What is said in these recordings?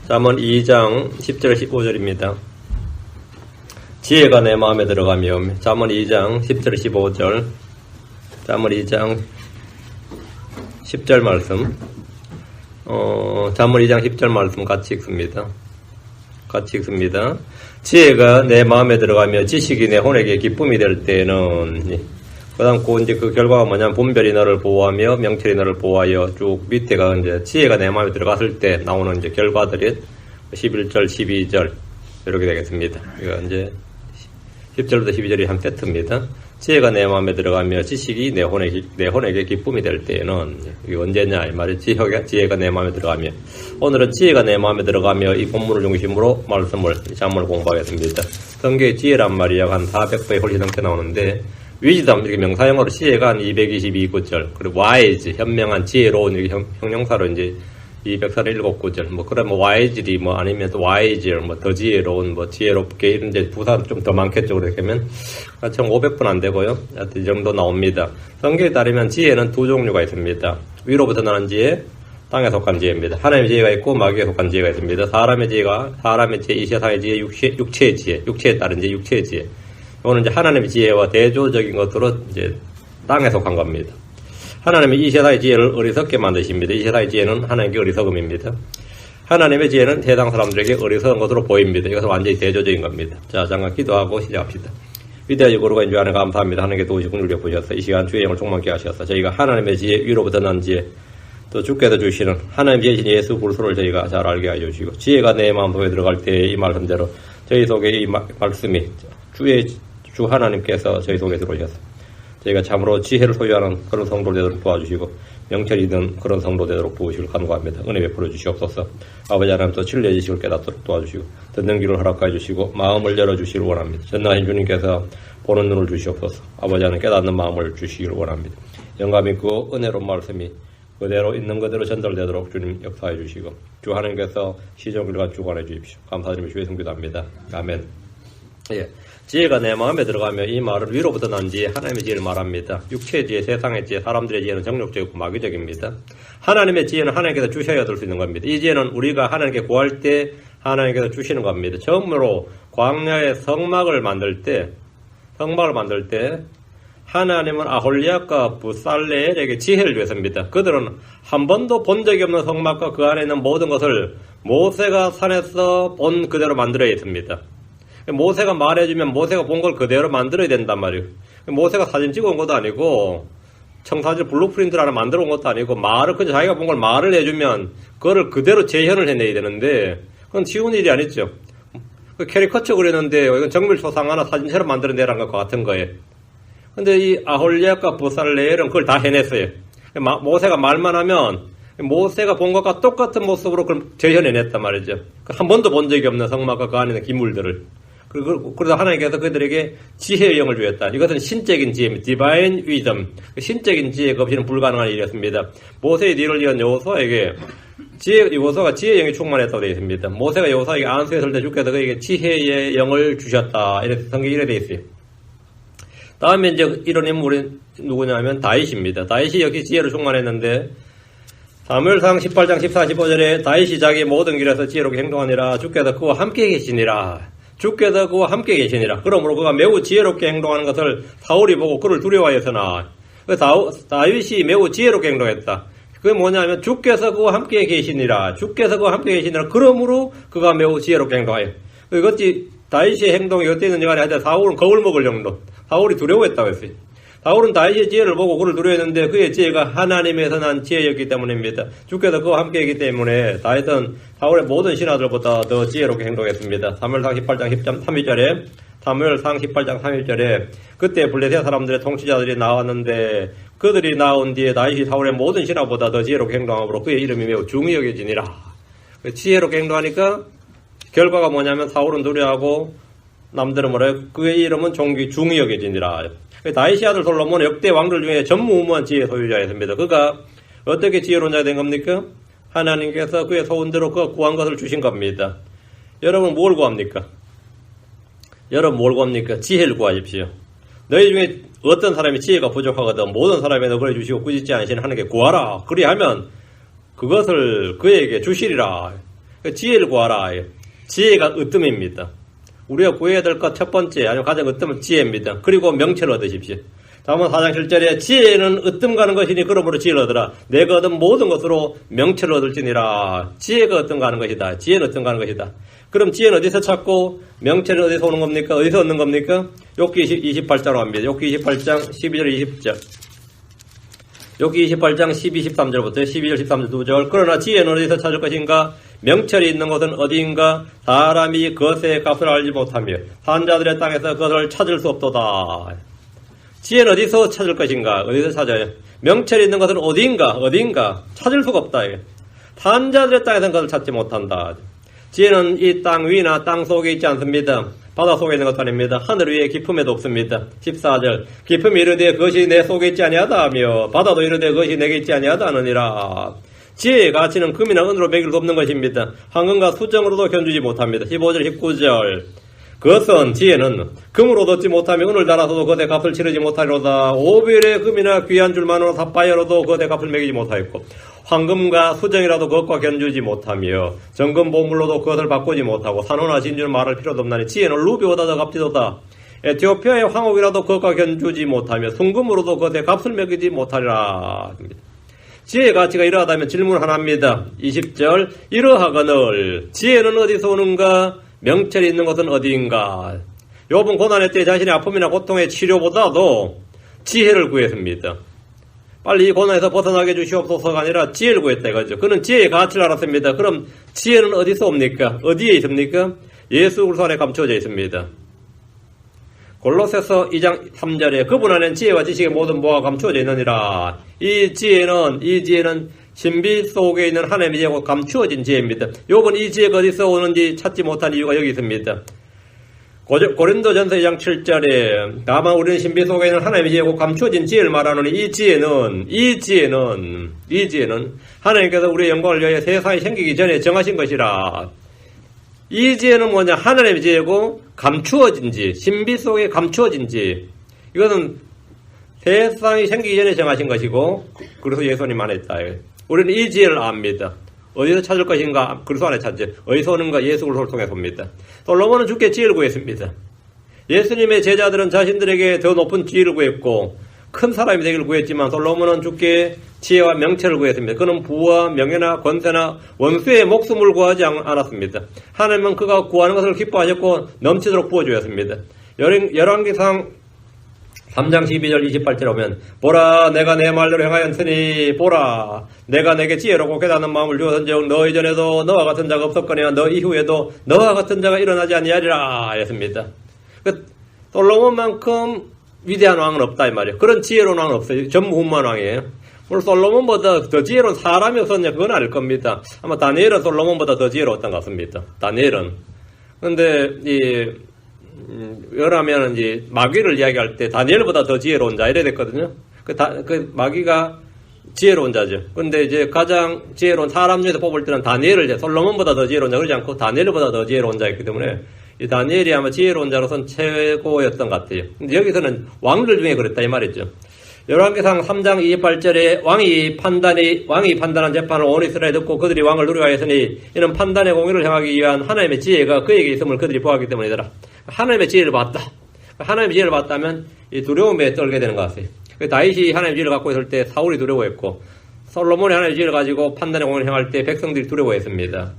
잠언 2장 10절 15절입니다. 지혜가 내 마음에 들어가며. 잠언 2장 10절 15절. 잠언 2장 10절 말씀. 잠언 2장 10절 말씀 같이 읽습니다. 지혜가 내 마음에 들어가며 지식이 내 혼에게 기쁨이 될 때는, 그 다음 그 결과가 뭐냐면, 분별이 너를 보호하며 명철이 너를 보호하여, 쭉 밑에가 이제 지혜가 내 마음에 들어갔을 때 나오는 이제 결과들이 11절, 12절, 이렇게 되겠습니다. 이거 이제 10절부터 12절이 한 세트입니다. 지혜가 내 마음에 들어가며 지식이 내 혼에게 기쁨이 될 때에는, 이게 언제냐 이 말이 지혜가 내 마음에 들어가며. 오늘은 지혜가 내 마음에 들어가며 이 본문을 중심으로 잠언을 공부하겠습니다. 성경에 지혜란 말이 약 한 400배에 훨씬 넘게 나오는데, 위즈덤 이렇게 명사형으로 지혜가 한 222구절, 그리고 wise 현명한 지혜로운 이렇게 형용사로 이제 237구절, 그러면 wise리 아니면 또 wiser 더 지혜로운 지혜롭게 이런 이제 부사 좀 더 많겠죠. 그렇게 하면 총 500분 안 되고요. 이 정도 나옵니다. 성경에 따르면 지혜는 두 종류가 있습니다. 위로부터 나는 지혜, 땅에 속한 지혜입니다. 하나님의 지혜가 있고 마귀에 속한 지혜가 있습니다. 사람의 지혜, 이 세상의 지혜, 육체의 지혜, 육체에 따른 지혜, 육체의 지혜. 이거는 이제 하나님의 지혜와 대조적인 것으로 이제 땅에 속한 겁니다. 하나님이 이 세상의 지혜를 어리석게 만드십니다. 이 세상의 지혜는 하나님께 어리석음입니다. 하나님의 지혜는 세상 사람들에게 어리석은 것으로 보입니다. 이것은 완전히 대조적인 겁니다. 자, 잠깐 기도하고 시작합시다. 위대하시고 거룩한 주 하나님 감사합니다. 하나님께 도우시고 능력 보셨어. 이 시간 주의 영을 충만케 하셨어. 저희가 하나님의 지혜, 위로부터 난 지혜, 또 주께서 주시는 하나님 지혜신 예수 그리스도를 저희가 잘 알게 해주시고, 지혜가 내 마음속에 들어갈 때 이 말씀대로 저희 속에 이 말씀이 주 하나님께서 저희 속에 들어오셔서 저희가 참으로 지혜를 소유하는 그런 성도 되도록 도와주시고, 명철이 있는 그런 성도 되도록 도우시길 간구합니다. 은혜 베풀어 주시옵소서. 아버지 하나님 또 진리의 지식을 깨닫도록 도와주시고, 듣는 길을 허락해 주시고, 마음을 열어주시길 원합니다. 전능하신 주님께서 보는 눈을 주시옵소서. 아버지 하나님 깨닫는 마음을 주시길 원합니다. 영감 있고 은혜로운 말씀이 그대로 있는 그대로 전달되도록 주님 역사해 주시고, 주 하나님께서 시정일간 주관해 주십시오. 감사드리며 주의 성기도합니다. 아멘. 예. 지혜가 내 마음에 들어가며, 이 말은 위로부터 난 지혜, 하나님의 지혜를 말합니다. 육체의 지혜, 세상의 지혜, 사람들의 지혜는 정욕적이고 마귀적입니다. 하나님의 지혜는 하나님께서 주셔야 얻을 수 있는 겁니다. 이 지혜는 우리가 하나님께 구할 때 하나님께서 주시는 겁니다. 처음으로 광야의 성막을 만들 때 하나님은 아홀리압과 부살레엘에게 지혜를 주었습니다. 그들은 한 번도 본 적이 없는 성막과 그 안에 있는 모든 것을 모세가 산에서 본 그대로 만들어야 했습니다. 모세가 말해주면 모세가 본 걸 그대로 만들어야 된단 말이에요. 모세가 사진 찍어 온 것도 아니고, 청사진 블루프린트를 하나 만들어 온 것도 아니고, 그냥 자기가 본 걸 말을 해주면 그거를 그대로 재현을 해내야 되는데, 그건 쉬운 일이 아니죠. 캐리커처 그렸는데 이건 정밀초상 하나 사진처럼 만들어내라는 것과 같은 거예요. 근데 이 아홀리압과 부살레엘은 그걸 다 해냈어요. 모세가 말만 하면 모세가 본 것과 똑같은 모습으로 그걸 재현해냈단 말이죠. 한 번도 본 적이 없는 성막과 그 안에 있는 기물들을. 그래서 하나님께서 그들에게 지혜의 영을 주었다. 이것은 신적인 지혜입니다. 디바인 위덤. 신적인 지혜가 없이는 불가능한 일이었습니다. 모세의 뒤를 이은 여호수아에게 여호수아가 지혜의 영이 충만했다고 되어 있습니다. 모세가 여호수아에게 안수에 설 때 주께서 그에게 지혜의 영을 주셨다. 이렇게 성경이 이래 되어 있어요. 다음에 이제 이런 인물이 누구냐면 다윗입니다. 다윗이 역시 지혜로 충만했는데, 사무엘상 18장 14, 15절에 다윗이 자기 모든 길에서 지혜롭게 행동하니라. 주께서 그와 함께 계시니라. 그러므로 그가 매우 지혜롭게 행동하는 것을 사울이 보고 그를 두려워하였으나, 다윗이 매우 지혜롭게 행동했다. 그게 뭐냐면 주께서 그와 함께 계시니라. 그러므로 그가 매우 지혜롭게 행동하여. 그것이 다윗의 행동이 어땠는지 간에 하여튼 사울은 겁을 먹을 정도. 사울이 두려워했다고 했어요. 사울은 다윗의 지혜를 보고 그를 두려워했는데 그의 지혜가 하나님에서 난 지혜였기 때문입니다. 주께서 그와 함께했기 때문에 다윗은 사울의 모든 신하들보다 더 지혜롭게 행동했습니다. 사무엘상 18장 31절에 그때 블레셋 사람들의 통치자들이 나왔는데 그들이 나온 뒤에 다윗이 사울의 모든 신하보다 더 지혜롭게 행동하므로 그의 이름이 매우 중히 여겨지니라. 지혜롭게 행동하니까 결과가 뭐냐면 사울은 두려워하고 남들은 뭐래요? 그의 이름은 중히 여겨지니라. 다윗의 아들 솔로몬은 역대 왕들 중에 전무후무한 지혜의 소유자였습니다. 그가 어떻게 지혜로운 자가 된 겁니까? 하나님께서 그의 소원대로 그가 구한 것을 주신 겁니다. 여러분 뭘 구합니까? 지혜를 구하십시오. 너희 중에 어떤 사람이 지혜가 부족하거든 모든 사람에 너그러 주시고 꾸짖지 않으시는 하나님께 구하라. 그리하면 그것을 그에게 주시리라. 지혜를 구하라. 지혜가 으뜸입니다. 우리가 구해야 될 것 첫 번째, 아니면 가장 으뜸은 지혜입니다. 그리고 명철을 얻으십시오. 다음은 4장 7절에 지혜는 으뜸 가는 것이니 그러므로 지혜를 얻으라. 내가 얻은 모든 것으로 명철을 얻을지니라. 지혜가 으뜸 가는 것이다. 지혜는 으뜸 가는 것이다. 그럼 지혜는 어디서 찾고 명철은 어디서 오는 겁니까? 어디서 얻는 겁니까? 욥기 28장으로 갑니다. 욥기 28장 12절 20절. 욥기 28장 12, 13절부터 12절 13절 2절. 그러나 지혜는 어디서 찾을 것인가? 명철이 있는 곳은 어디인가? 사람이 그것의 값을 알지 못하며 산 자들의 땅에서 그것을 찾을 수 없도다. 지혜는 어디서 찾을 것인가? 어디서 찾아요? 명철이 있는 것은 어디인가? 찾을 수가 없다. 산 자들의 땅에서는 그것을 찾지 못한다. 지혜는 이 땅 위나 땅 속에 있지 않습니다. 바다 속에 있는 것도 아닙니다. 하늘 위에 깊음에도 없습니다. 14절. 깊음이 이르되 그것이 내 속에 있지 아니하다 하며 바다도 이르되 그것이 내게 있지 아니하다 하느니라. 지혜의 가치는 금이나 은으로 매길 수 없는 것입니다. 황금과 수정으로도 견주지 못합니다. 15절 19절. 그것은 지혜는 금으로 얻지 못하며 은을 달아서도 그것의 값을 치르지 못하리로다. 오벨의 금이나 귀한 줄만으로 삽바이어로도 그것의 값을 매기지 못하였고 황금과 수정이라도 그것과 견주지 못하며 정금 보물로도 그것을 바꾸지 못하고 산호나 진주는 말할 필요도 없나니 지혜는 루비보다 더 값지도다. 에티오피아의 황옥이라도 그것과 견주지 못하며 순금으로도 그것의 값을 매기지 못하리라. 지혜의 가치가 이러하다면 질문 하나입니다. 20절. 이러하거늘 지혜는 어디서 오는가? 명철이 있는 것은 어디인가? 욥은 고난의 때 자신의 아픔이나 고통의 치료보다도 지혜를 구했습니다. 빨리 이 고난에서 벗어나게 해주시옵소서가 아니라 지혜를 구했다 이거죠. 그는 지혜의 가치를 알았습니다. 그럼 지혜는 어디서 옵니까? 어디에 있습니까? 예수 그리스도 안에 감춰져 있습니다. 골로새서 2장 3절에 그분 안에는 지혜와 지식의 모든 보화가 감추어져 있느니라. 이 지혜는 신비 속에 있는 하나님의 지혜가 감추어진 지혜입니다. 욥은 이 지혜가 어디서 오는지 찾지 못한 이유가 여기 있습니다. 고린도전서 2장 7절에 다만 우리는 신비 속에 있는 하나님의 지혜고 감추어진 지혜를 말하노니 이 지혜는 하나님께서 우리의 영광을 위하여 세상이 생기기 전에 정하신 것이라. 이 지혜는 뭐냐? 하나님의 지혜고 감추어진 지, 신비 속에 감추어진 지. 이것은 세상이 생기기 전에 정하신 것이고 그래서 예수님 안에 있다. 우리는 이 지혜를 압니다. 어디서 찾을 것인가? 그리스도 안에 찾지. 어디서 오는가? 예수 그리스도를 통해서 옵니다. 솔로몬은 주께 지혜를 구했습니다. 예수님의 제자들은 자신들에게 더 높은 지혜를 구했고 큰 사람이 되기를 구했지만 솔로몬은 주께 지혜와 명철을 구했습니다. 그는 부와 명예나 권세나 원수의 목숨을 구하지 않았습니다. 하나님은 그가 구하는 것을 기뻐하셨고 넘치도록 부어주었습니다. 열왕기상 3장 12절 28절 오면 보라 내가 내 말대로 행하였으니 보라 내가 내게 지혜롭고 깨닫는 마음을 주었은즉 너 이전에도 너와 같은 자가 없었거니와 너 이후에도 너와 같은 자가 일어나지 아니하리라 했습니다. 솔로몬만큼 위대한 왕은 없다 이 말이에요. 그런 지혜로운 왕은 없어요. 전무후무한 왕이에요. 물론 솔로몬보다 더 지혜로운 사람이 없었냐 그건 아닐 겁니다. 아마 다니엘은 솔로몬보다 더 지혜로웠던 것 같습니다. 다니엘은. 그런데 왜냐하면 이제 마귀를 이야기할 때 다니엘보다 더 지혜로운 자 이래 됐거든요. 그 마귀가 지혜로운 자죠. 그런데 이제 가장 지혜로운 사람 중에서 뽑을 때는 다니엘을 이제 솔로몬보다 더 지혜로운 자 그러지 않고 다니엘보다 더 지혜로운 자였기 때문에 이 다니엘이 아마 지혜로운 자로선 최고였던 것 같아요. 근데 여기서는 왕들 중에 그랬다 이 말이죠. 열왕기상 3장 28절에 왕이 판단한 재판을 온 이스라엘에 듣고 그들이 왕을 두려워하였으니 이는 판단의 공의를 행하기 위한 하나님의 지혜가 그에게 있음을 그들이 보았기 때문이더라. 하나님의 지혜를 봤다. 하나님의 지혜를 봤다면 이 두려움에 떨게 되는 것 같아요. 다윗이 하나님의 지혜를 갖고 있을 때 사울이 두려워했고 솔로몬이 하나님의 지혜를 가지고 판단의 공의를 행할 때 백성들이 두려워했습니다.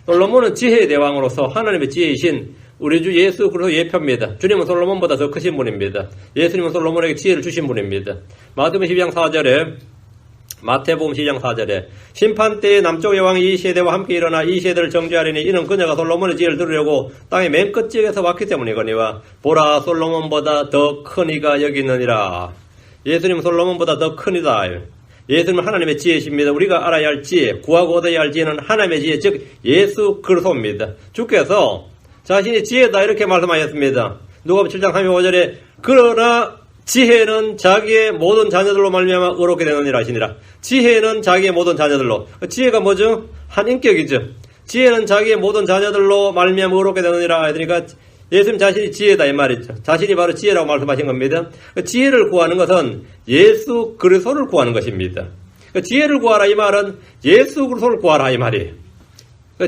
솔로몬은 지혜의 대왕으로서 하나님의 지혜이신 우리 주 예수 그리스도 예표입니다. 주님은 솔로몬보다 더 크신 분입니다. 예수님은 솔로몬에게 지혜를 주신 분입니다. 마태복음 12장 4절에 심판 때에 남쪽의 왕이 이 세대와 함께 일어나 이 세대를 정죄하리니 이는 그녀가 솔로몬의 지혜를 들으려고 땅의 맨 끝지역에서 왔기 때문이거니와 보라 솔로몬보다 더 큰 이가 여기 있느니라. 예수님은 솔로몬보다 더 큰 이다. 예수님은 하나님의 지혜이십니다. 우리가 알아야 할 지혜, 구하고 얻어야 할 지혜는 하나님의 지혜, 즉 예수 그리스도입니다. 주께서 자신이 지혜다 이렇게 말씀하셨습니다. 누가복음 7장 35절에 그러나 지혜는 자기의 모든 자녀들로 말미암아 의롭게 되느니라 하시니라. 지혜는 자기의 모든 자녀들로. 지혜가 뭐죠? 한 인격이죠. 지혜는 자기의 모든 자녀들로 말미암아 의롭게 되느니라 하니까 예수님 자신이 지혜다 이 말이죠. 자신이 바로 지혜라고 말씀하신 겁니다. 지혜를 구하는 것은 예수 그리스도를 구하는 것입니다. 지혜를 구하라 이 말은 예수 그리스도를 구하라 이 말이에요.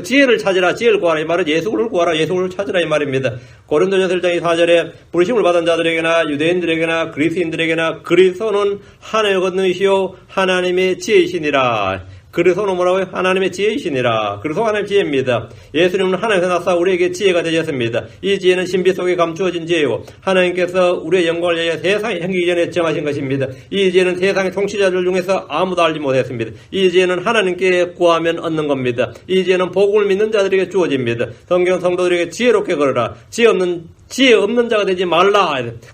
지혜를 찾으라, 지혜를 구하라. 이 말은 예수를 구하라, 예수를 찾으라. 이 말입니다. 고린도전서 1장 4절에 부르심을 받은 자들에게나 유대인들에게나 그리스인들에게나 그리스도는 하나님의 권능이시요 하나님의 지혜이시니라. 그리스도는 뭐라고요? 하나님의 지혜이시니라. 그리스도 하나님의 지혜입니다. 예수님은 하나님께서 나사 우리에게 지혜가 되셨습니다. 이 지혜는 신비 속에 감추어진 지혜요 하나님께서 우리의 영광을 위해 세상이 생기기 전에 정하신 것입니다. 이 지혜는 세상의 통치자들 중에서 아무도 알지 못했습니다. 이 지혜는 하나님께 구하면 얻는 겁니다. 이 지혜는 복음을 믿는 자들에게 주어집니다. 성경 성도들에게 지혜롭게 걸어라. 지혜 없는 자가 되지 말라.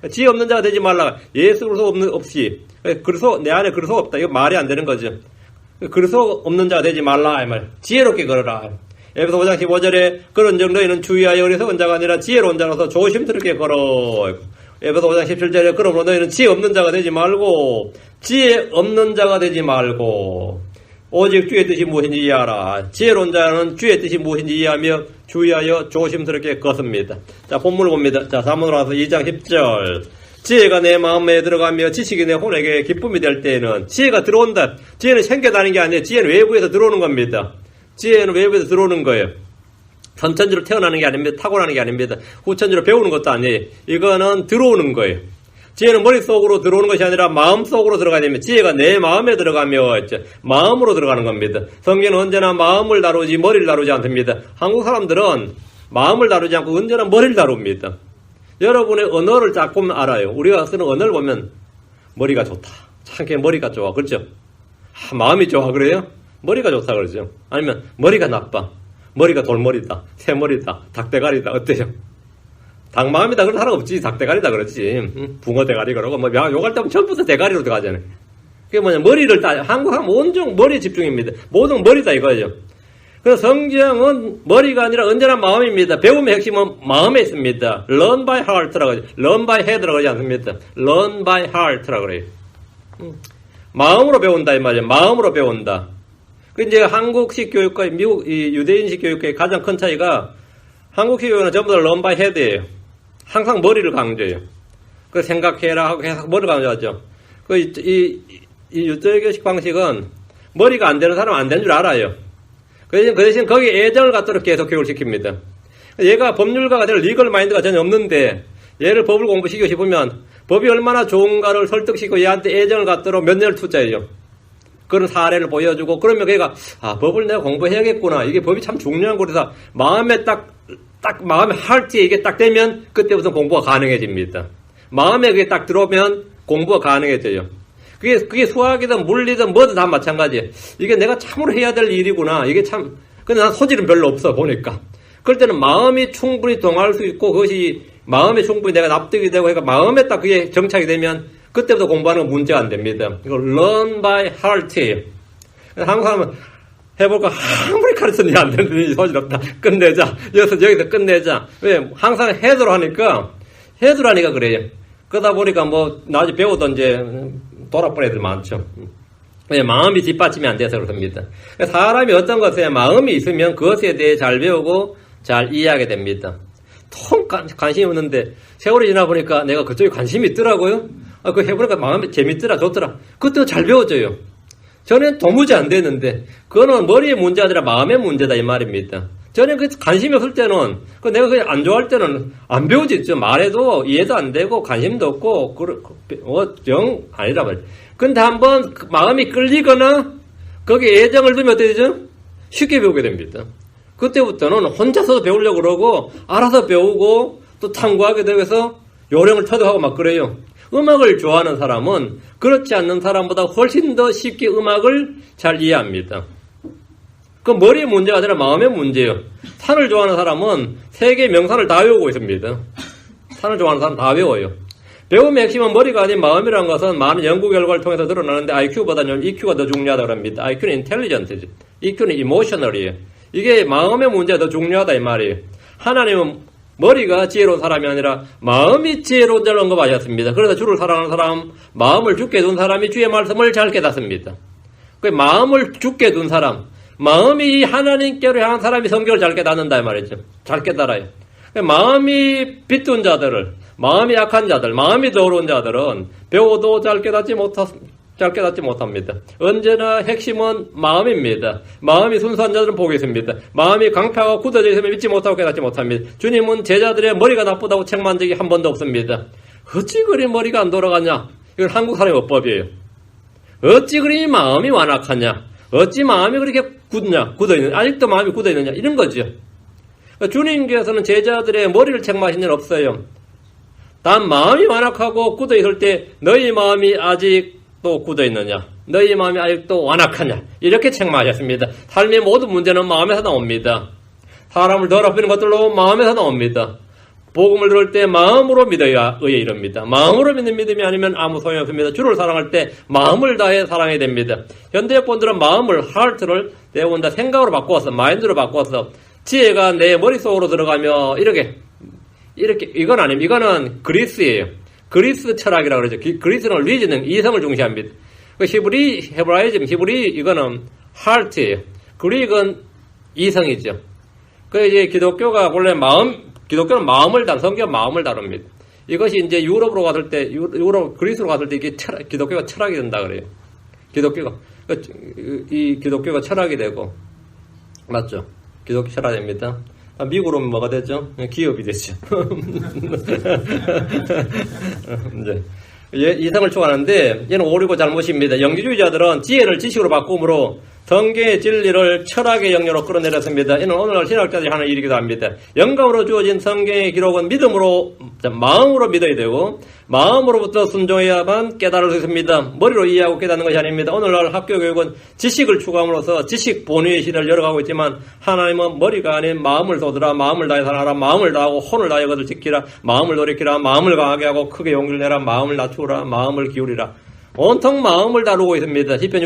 지혜 없는 자가 되지 말라. 예수 그리스도 없이. 그래서 내 안에 그리스도 없다. 이거 말이 안 되는 거죠. 그래서 없는 자가 되지 말라. 이 말. 지혜롭게 걸어라. 에베소 5장 15절에 그런즉 너희는 주의하여 어리석은 자가 아니라 지혜로운 자로서 조심스럽게 걸어. 에베소 5장 17절에 그러므로 너희는 지혜 없는 자가 되지 말고 오직 주의 뜻이 무엇인지 이해하라. 지혜로운 자는 주의 뜻이 무엇인지 이해하며 주의하여 조심스럽게 걷습니다. 자, 본문을 봅니다. 자, 사문으로 와서 2장 10절. 지혜가 내 마음에 들어가며 지식이 내 혼에게 기쁨이 될 때에는 지혜가 들어온다. 지혜는 생겨나는 게 아니에요. 지혜는 외부에서 들어오는 겁니다. 지혜는 외부에서 들어오는 거예요. 선천지로 태어나는 게 아닙니다. 타고나는 게 아닙니다. 후천지로 배우는 것도 아니에요. 이거는 들어오는 거예요. 지혜는 머릿속으로 들어오는 것이 아니라 마음속으로 들어가야 됩니다. 지혜가 내 마음에 들어가며 마음으로 들어가는 겁니다. 성경은 언제나 마음을 다루지 머리를 다루지 않습니다. 한국 사람들은 마음을 다루지 않고 언제나 머리를 다룹니다. 여러분의 언어를 딱 보면 알아요. 우리가 쓰는 언어를 보면 머리가 좋다. 참게 머리가 좋아. 그렇죠? 마음이 좋아. 그래요? 머리가 좋다. 그러죠? 아니면 머리가 나빠. 머리가 돌머리다. 새머리다. 닭대가리다. 어때요? 닭마음이다. 그런 사람 없지. 닭대가리다. 그렇지. 붕어 대가리 그러고 뭐 욕할 때면 전부터 대가리로 들어가잖아요. 그게 뭐냐. 머리를 한국 사람 온종 머리에 집중입니다. 모든 머리다 이거죠. 그래서 성경은 머리가 아니라 언제나 마음입니다. 배움의 핵심은 마음에 있습니다. Learn by heart라고 하죠. Learn by head라고 하지 않습니다. Learn by heart라고 그래요. 마음으로 배운다 이 말이에요. 마음으로 배운다. 그 이제 한국식 교육과 미국 유대인식 교육의 가장 큰 차이가 한국식 교육은 전부 다 Learn by head예요. 항상 머리를 강조해요. 그 생각해라 하고 계속 머리를 강조하죠. 이 유대교식 방식은 머리가 안 되는 사람은 안 되는 줄 알아요. 그 대신 거기에 애정을 갖도록 계속 교육을 시킵니다. 얘가 법률가가 될 리걸 마인드가 전혀 없는데 얘를 법을 공부시키고 싶으면 법이 얼마나 좋은가를 설득시키고 얘한테 애정을 갖도록 몇 년을 투자해요. 그런 사례를 보여주고 그러면 걔가 법을 내가 공부해야겠구나. 이게 법이 참 중요한 거라서 마음에 마음의 하트에 이게 딱 되면 그때부터 공부가 가능해집니다. 마음에 그게 딱 들어오면 공부가 가능해져요. 그게 수학이든 물리든 뭐든 다 마찬가지예요. 이게 내가 참으로 해야 될 일이구나. 이게 참, 근데 난 소질은 별로 없어, 보니까. 그럴 때는 마음이 충분히 동할 수 있고, 그것이 마음에 충분히 내가 납득이 되고, 그러니까 마음에 딱 그게 정착이 되면, 그때부터 공부하는 건 문제가 안 됩니다. 이거 learn by heart예요. 한국 사람은 해볼까? 아무리 가르쳤는지 안 되는데, 소질없다. 끝내자. 여기서 끝내자. 왜? 항상 헤드로 하니까 그래요. 그러다 보니까 나중에 배우던 돌아버린 애들 많죠. 마음이 뒷받침이 안 돼서 그렇습니다. 사람이 어떤 것에 마음이 있으면 그것에 대해 잘 배우고 잘 이해하게 됩니다. 통 관심이 없는데 세월이 지나 보니까 내가 그쪽에 관심이 있더라고요. 그거 해보니까 마음이 재밌더라, 좋더라. 그것도 잘 배워져요. 저는 도무지 안 되는데 그거는 머리의 문제가 아니라 마음의 문제다 이 말입니다. 저는 그 관심이 없을 때는 내가 그게 안 좋아할 때는 안 배워지죠. 말해도 이해도 안 되고 관심도 없고 정 아니라 말이에요. 근데 한번 마음이 끌리거나 거기에 애정을 두면 어떻게 되죠? 쉽게 배우게 됩니다. 그때부터는 혼자서 배우려고 그러고 알아서 배우고 또 탐구하게 되면서 요령을 터득하고 막 그래요. 음악을 좋아하는 사람은 그렇지 않는 사람보다 훨씬 더 쉽게 음악을 잘 이해합니다. 그 머리의 문제가 아니라 마음의 문제예요. 산을 좋아하는 사람은 세계 명산을 다 외우고 있습니다. 산을 좋아하는 사람 다 외워요. 배움의 핵심은 머리가 아닌 마음이라는 것은 많은 연구 결과를 통해서 드러나는데 IQ보다는 EQ가 더 중요하다고 합니다. IQ는 intelligent이죠. EQ는 emotional이에요. 이게 마음의 문제가 더 중요하다 이 말이에요. 하나님은 머리가 지혜로운 사람이 아니라 마음이 지혜로운 자를 언급하셨습니다. 그래서 주를 사랑하는 사람, 마음을 죽게 둔 사람이 주의 말씀을 잘 깨닫습니다. 그 마음을 죽게 둔 사람, 마음이 하나님께로 향한 사람이 성경을 잘 깨닫는다 이 말이죠. 잘 깨달아요. 마음이 비뚤은 자들을, 마음이 약한 자들, 마음이 더러운 자들은 배워도 잘 깨닫지 잘 깨닫지 못합니다. 언제나 핵심은 마음입니다. 마음이 순수한 자들은 복이 있습니다. 마음이 강팍하고 굳어져 있으면 믿지 못하고 깨닫지 못합니다. 주님은 제자들의 머리가 나쁘다고 책망한 적이 한 번도 없습니다. 어찌 그리 머리가 안 돌아가냐? 이건 한국 사람의 어법이에요. 어찌 그리 마음이 완악하냐? 어찌 마음이 그렇게 굳어있느냐? 아직도 마음이 굳어있느냐? 이런 거죠. 주님께서는 제자들의 머리를 책망하신 일 없어요. 단 마음이 완악하고 굳어있을 때 너희 마음이 아직도 굳어있느냐? 너희 마음이 아직도 완악하냐? 이렇게 책망하셨습니다. 삶의 모든 문제는 마음에서 나옵니다. 사람을 더럽히는 것들로 마음에서 나옵니다. 복음을 들을 때 마음으로 믿어야 의에 이릅니다. 마음으로 믿는 믿음이 아니면 아무 소용이 없습니다. 주를 사랑할 때 마음을 다해 사랑해야 됩니다. 현대분들은 마음을, 하트를 대부분 다 생각으로 바꾸어서, 마인드로 바꾸어서 지혜가 내 머릿속으로 들어가며 이렇게 이건 아닙니다. 이거는 그리스예요. 그리스 철학이라고 그러죠. 그리스는 리즈닝, 이성을 중시합니다. 그 히브라이즘, 이거는 하트예요. 그릭은 이성이죠. 그 이제 기독교가 원래 기독교는 마음을 성경 마음을 다룹니다. 이것이 이제 유럽으로 갔을 때, 그리스로 갔을 때 이게 기독교가 철학이 된다 그래요. 기독교가 철학이 되고, 맞죠? 기독교 철학이 됩니다. 미국으로 오면 뭐가 되죠? 기업이 되죠. 이제 이성을 추구하는데, 얘는 오류고 잘못입니다. 영지주의자들은 지혜를 지식으로 바꿈으로 성경의 진리를 철학의 영역으로 끌어내렸습니다. 이는 오늘날 신학자들이 하는 일이기도 합니다. 영감으로 주어진 성경의 기록은 마음으로 믿어야 되고, 마음으로부터 순종해야만 깨달을 수 있습니다. 머리로 이해하고 깨닫는 것이 아닙니다. 오늘날 학교 교육은 지식을 추구함으로써 지식 본위의 시대를 열어가고 있지만, 하나님은 머리가 아닌 마음을 쏟으라, 마음을 다해 살아라, 마음을 다하고 혼을 다해 것을 지키라, 마음을 돌이키라, 마음을 강하게 하고 크게 용기를 내라, 마음을 낮추라, 마음을 기울이라. 온통 마음을 다루고 있습니다. 시편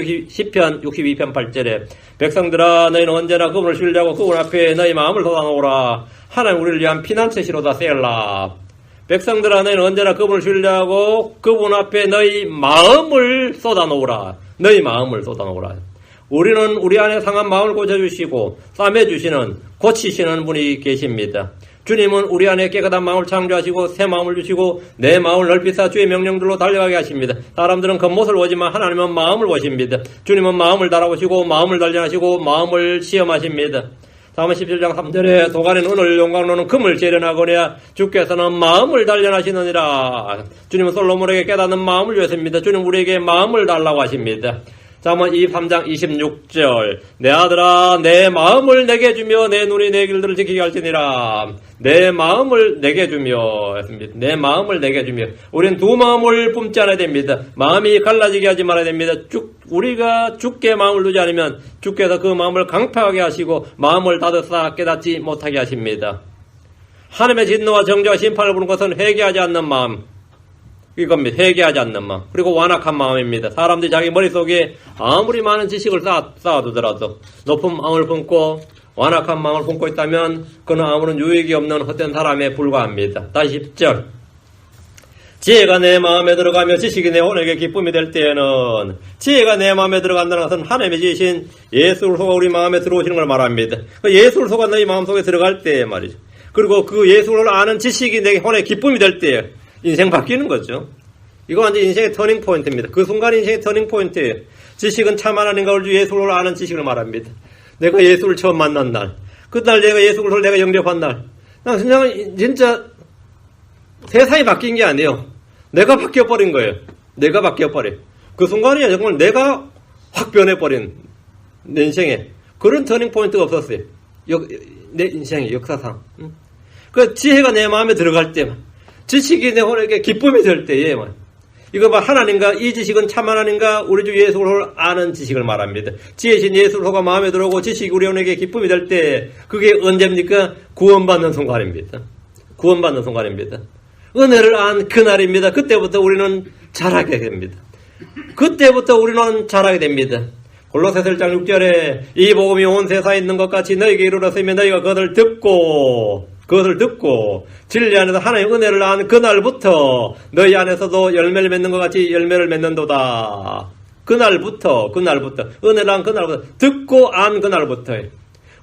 62편 8절에 백성들아 너희는 언제나 그분을 신뢰하고 그분 앞에 너희 마음을 쏟아놓으라. 하나님 우리를 위한 피난처시로다 셀라. 백성들아 너희는 언제나 그분을 신뢰하고 그분 앞에 너희 마음을 쏟아놓으라. 너희 마음을 쏟아놓으라. 우리는 우리 안에 상한 마음을 고쳐주시고 싸매주시는 고치시는 분이 계십니다. 주님은 우리 안에 깨끗한 마음을 창조하시고 새 마음을 주시고 내 마음을 넓히사 주의 명령들로 달려가게 하십니다. 사람들은 겉모습을 보지만 하나님은 마음을 보십니다. 주님은 마음을 달아보시고 마음을 단련하시고 마음을 시험하십니다. 사무엘 17장 3절에 도가니는 은을 용광로는 금을 재련하거니와 주께서는 마음을 단련하시느니라. 주님은 솔로몬에게 깨닫는 마음을 주셨습니다. 주님 우리에게 마음을 달라고 하십니다. 잠언 23장 26절 내 아들아 내 마음을 내게 주며 내 눈이 내 길들을 지키게 할지니라. 내 마음을 내게 주며 했습니다. 내 마음을 내게 주며 우리는 두 마음을 품지 않아야 됩니다. 마음이 갈라지게 하지 말아야 됩니다. 우리가 주께 마음을 두지 않으면 주께서 그 마음을 강팍하게 하시고 마음을 닫으사 깨닫지 못하게 하십니다. 하나님의 진노와 정죄와 심판을 부는 것은 회개하지 않는 마음 이겁니다. 회개하지 않는 마음. 그리고 완악한 마음입니다. 사람들이 자기 머릿속에 아무리 많은 지식을 쌓아두더라도 높은 마음을 품고 완악한 마음을 품고 있다면 그는 아무런 유익이 없는 헛된 사람에 불과합니다. 다시 10절 지혜가 내 마음에 들어가며 지식이 내 혼에게 기쁨이 될 때에는 지혜가 내 마음에 들어간다는 것은 하나님의 지으신 예수 그리스도가 우리 마음에 들어오시는 걸 말합니다. 예수 그리스도가 너희 마음속에 들어갈 때 말이죠. 그리고 그 예수를 아는 지식이 내 혼에 기쁨이 될 때에 인생 바뀌는 거죠. 이거 완전 인생의 터닝 포인트입니다. 그 순간 인생의 터닝 포인트예요. 지식은 참 하나님과 주 예수를 아는 지식을 말합니다. 내가 예수를 처음 만난 날, 그날 내가 예수 그리스도를 내가 영접한 날, 난 그냥 진짜 세상이 바뀐 게 아니에요. 내가 바뀌어버린 거예요. 내가 바뀌어버려. 그 순간이야 정말 내가 확 변해버린 내 인생에 그런 터닝 포인트가 없었어요. 내 인생의 역사상. 그 지혜가 내 마음에 들어갈 때만. 지식이 내 혼에게 기쁨이 될 때에만 이거 봐 하나님과 이 지식은 참 하나님과 우리 주 예수 그리스도를 아는 지식을 말합니다. 지혜신 예수 그리스도가 마음에 들어오고 지식이 우리 혼에게 기쁨이 될 때 그게 언제입니까? 구원받는 순간입니다. 구원받는 순간입니다. 은혜를 안 그날입니다. 그때부터 우리는 자라게 됩니다. 그때부터 우리는 자라게 됩니다. 골로새서 1장 6절에 이 복음이 온 세상에 있는 것 같이 너희에게 이르렀으면 너희가 그것을 듣고 진리 안에서 하나님의 은혜를 안 그날부터 너희 안에서도 열매를 맺는 것 같이 열매를 맺는도다. 그날부터 은혜를 안 그날부터 듣고 안 그날부터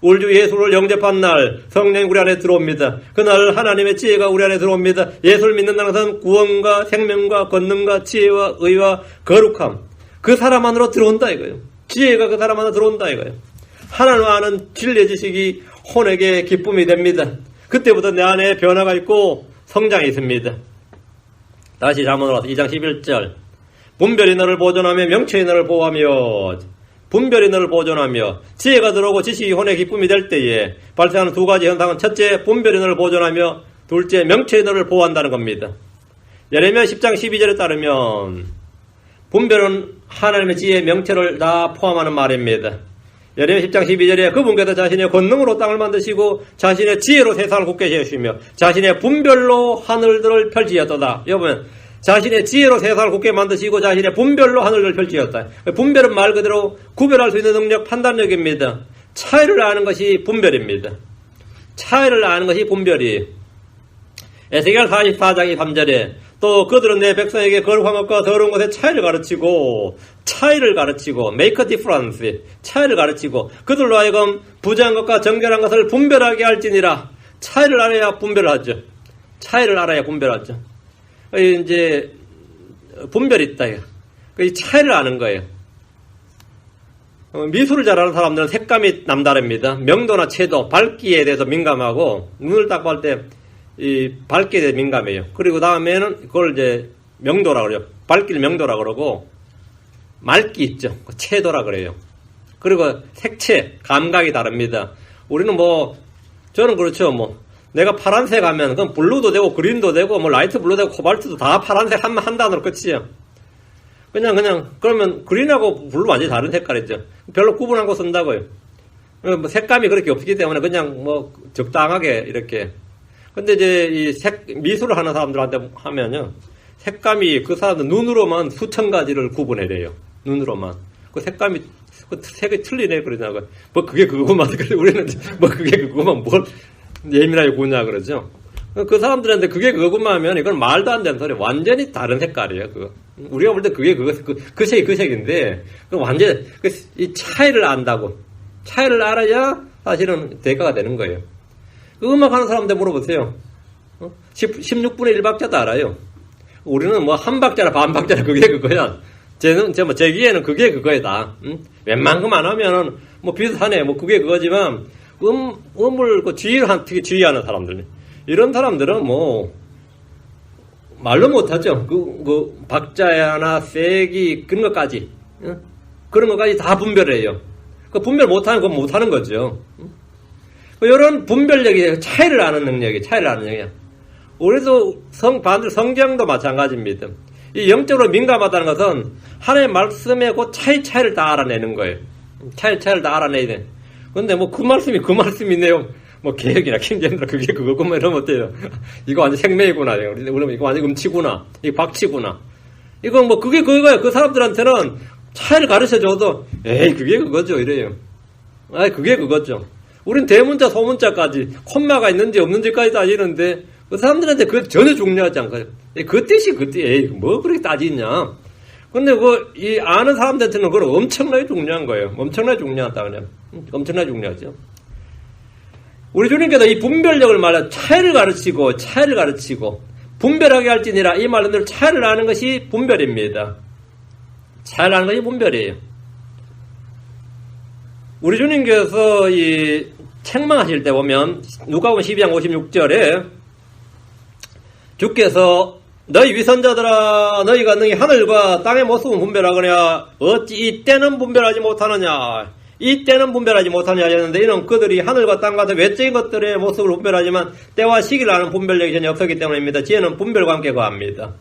우리 주 예수를 영접한 날 성령이 우리 안에 들어옵니다. 그날 하나님의 지혜가 우리 안에 들어옵니다. 예수를 믿는다는 것은 구원과 생명과 권능과 지혜와 의와 거룩함 그 사람 안으로 들어온다 이거예요. 지혜가 그 사람 안으로 들어온다 이거예요. 하나님 아는 진리의 지식이 혼에게 기쁨이 됩니다. 그때부터 내 안에 변화가 있고 성장이 있습니다. 다시 잠언으로 와서 2장 11절. 분별이 너를 보존하며 명철이 너를 보호하며, 분별이 너를 보존하며 지혜가 들어오고 지식이 혼의 기쁨이 될 때에 발생하는 두 가지 현상은, 첫째 분별이 너를 보존하며, 둘째 명철이 너를 보호한다는 겁니다. 예레미야 10장 12절에 따르면 분별은 하나님의 지혜, 명철을 다 포함하는 말입니다. 예레미야 10장 12절에 그분께서 자신의 권능으로 땅을 만드시고 자신의 지혜로 세상을 굳게 지으시며 자신의 분별로 하늘들을 펼치셨도다. 여러분, 자신의 지혜로 세상을 굳게 만드시고 자신의 분별로 하늘들을 펼치셨다. 분별은 말 그대로 구별할 수 있는 능력, 판단력입니다. 차이를 아는 것이 분별입니다. 차이를 아는 것이 분별이. 에스겔 44장 3절에 또 그들은 내 백성에게 거룩한 것과 더러운 것의 차이를 가르치고 make a difference, 차이를 가르치고 그들로 하여금 부정한 것과 정결한 것을 분별하게 할지니라. 차이를 알아야 분별을 하죠. 차이를 알아야 분별하죠. 이제 분별이 있다. 이 차이를 아는 거예요. 미술을 잘하는 사람들은 색감이 남다릅니다. 명도나 채도, 밝기에 대해서 민감하고 눈을 딱 볼 때 이 밝기에 대해 민감해요. 그리고 다음에는 그걸 이제 명도라 그래요. 밝기를 명도라 그러고, 맑기 있죠. 채도라 그래요. 그리고 색채, 감각이 다릅니다. 우리는 저는 그렇죠. 내가 파란색 하면 그건 블루도 되고 그린도 되고 라이트 블루 되고 코발트도 다 파란색 한 단어로 끝이에요. 그러면 그린하고 블루 완전히 다른 색깔이죠. 별로 구분하고 쓴다고요. 색감이 그렇게 없기 때문에 그냥 적당하게 이렇게. 근데 이제 미술을 하는 사람들한테 하면요, 색감이 그 사람들 눈으로만 수천 가지를 구분해내요. 눈으로만. 그 색감이, 색이 틀리네, 그러냐고요. 그게 그거구만. 우리는 그게 그거구만. 뭘 예민하게 구냐, 그러죠. 그 사람들한테 그게 그거구만 하면 이건 말도 안 되는 소리. 완전히 다른 색깔이에요, 그거. 우리가 볼 때 그게 그 색이 그 색인데, 완전히, 이 차이를 안다고. 차이를 알아야 사실은 대가가 되는 거예요. 그 음악하는 사람한테 물어보세요. 16분의 1박자도 알아요. 우리는 한 박자나 반 박자나 그게 그거야. 제 귀에는 그게 그거야, 다. 웬만큼 안 하면은, 비슷하네. 그게 그거지만, 음을 특히 주의하는 사람들. 이런 사람들은 말로 못하죠. 박자나 색이, 그런 것까지. 그런 것까지 다 분별해요. 분별 못하는 건 못하는 거죠. 이런 분별력이 차이를 아는 능력이, 우리도 반대로 성경도 마찬가지입니다. 이 영적으로 민감하다는 것은 하나님의 말씀의 그 차이를 다 알아내는 거예요. 차이를 다 알아내야 돼. 근데 그 말씀이네요. 개혁이나 킹제임스나 그게 그거구만 이러면 어때요? 이거 완전 생매이구나. 우리는 이거 완전 음치구나. 이거 박치구나. 이건 그게 그거예요. 그 사람들한테는 차이를 가르쳐줘도, 그게 그거죠. 이래요. 그게 그거죠. 우린 대문자, 소문자까지, 콤마가 있는지 없는지까지 따지는데, 그 사람들한테 그거 전혀 중요하지 않거든요. 그 뜻이 그 뜻, 그렇게 따지냐. 근데 이 아는 사람들한테는 그건 엄청나게 중요한 거예요. 엄청나게 중요하다, 그냥. 엄청나게 중요하죠. 우리 주님께서 이 분별력을 말해 차이를 가르치고, 분별하게 할지니라, 이 말은 차이를 아는 것이 분별입니다. 차이를 아는 것이 분별이에요. 우리 주님께서 책망하실 때 보면 누가복음 12장 56절에 주께서 너희 위선자들아 너희가 능히 하늘과 땅의 모습은 분별하거냐 어찌 이때는 분별하지 못하느냐 하셨는데 이는 그들이 하늘과 땅 같은 외적인 것들의 모습을 분별하지만 때와 시기를 아는 분별력이 전혀 없었기 때문입니다. 지혜는 분별과 함께 거합니다.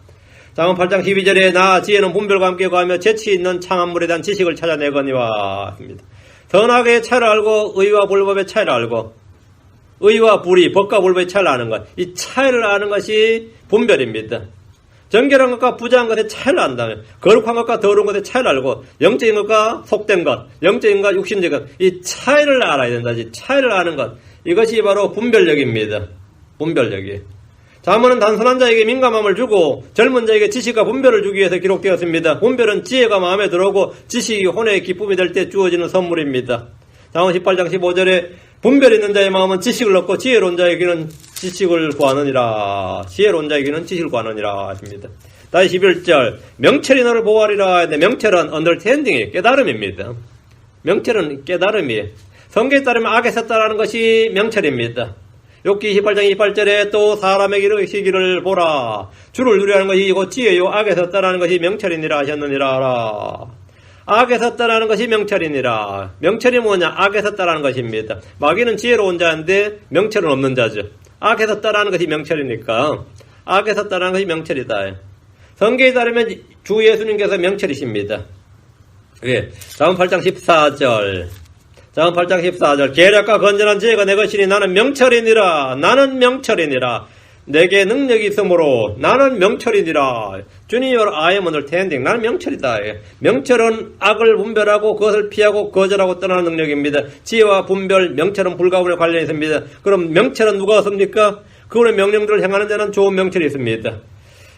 잠언 8장 12절에 나 지혜는 분별과 함께 거하며 재치 있는 창한물에 대한 지식을 찾아내거니와 합니다. 선악의 차이를 알고 의와 불법의 차이를 알고 의와 불의, 법과 불법의 차이를 아는 것. 이 차이를 아는 것이 분별입니다. 정결한 것과 부정한 것의 차이를 안다면 거룩한 것과 더러운 것의 차이를 알고 영적인 것과 속된 것, 영적인 것과 육신적인 것. 이 차이를 알아야 된다. 이 차이를 아는 것. 이것이 바로 분별력입니다. 분별력이. 잠언은 단순한 자에게 민감함을 주고 젊은 자에게 지식과 분별을 주기 위해서 기록되었습니다. 분별은 지혜가 마음에 들어오고 지식이 혼의 기쁨이 될 때 주어지는 선물입니다. 잠언 18장 15절에 분별 있는 자의 마음은 지식을 얻고 지혜로운 자에게는 지식을 구하느니라. 지혜로운 자에게는 지식을 구하느니라 하십니다. 다시 11절. 명철이 너를 보호하리라. 명철은 understanding, 깨달음입니다. 명철은 깨달음이에요. 성경에 따르면 악에 섰다라는 것이 명철입니다. 욥기 28장 28절에 또 사람에게 이르시기를 보라. 주를 누리하는 것이 이고 지혜요 악에 섰다라는 것이 명철이니라 하셨느니라. 악에 섰다라는 것이 명철이니라. 명철이 뭐냐? 악에 섰다라는 것입니다. 마귀는 지혜로운 자인데 명철은 없는 자죠. 악에 섰다라는 것이 명철이니까 악에 섰다라는 것이 명철이다. 성경에 따르면 주 예수님께서 명철이십니다. 예. 다음 8장 14절. 다음 8장 14절. 계략과 건전한 지혜가 내 것이니 나는 명철이니라. 나는 명철이니라. 내게 능력이 있으므로 나는 명철이니라. 주님 your I am understanding. 나는 명철이다. 명철은 악을 분별하고 그것을 피하고 거절하고 떠나는 능력입니다. 지혜와 분별, 명철은 불가분에 관련이 있습니다. 그럼 명철은 누가 얻습니까? 그분의 명령들을 행하는 자는 좋은 명철이 있습니다.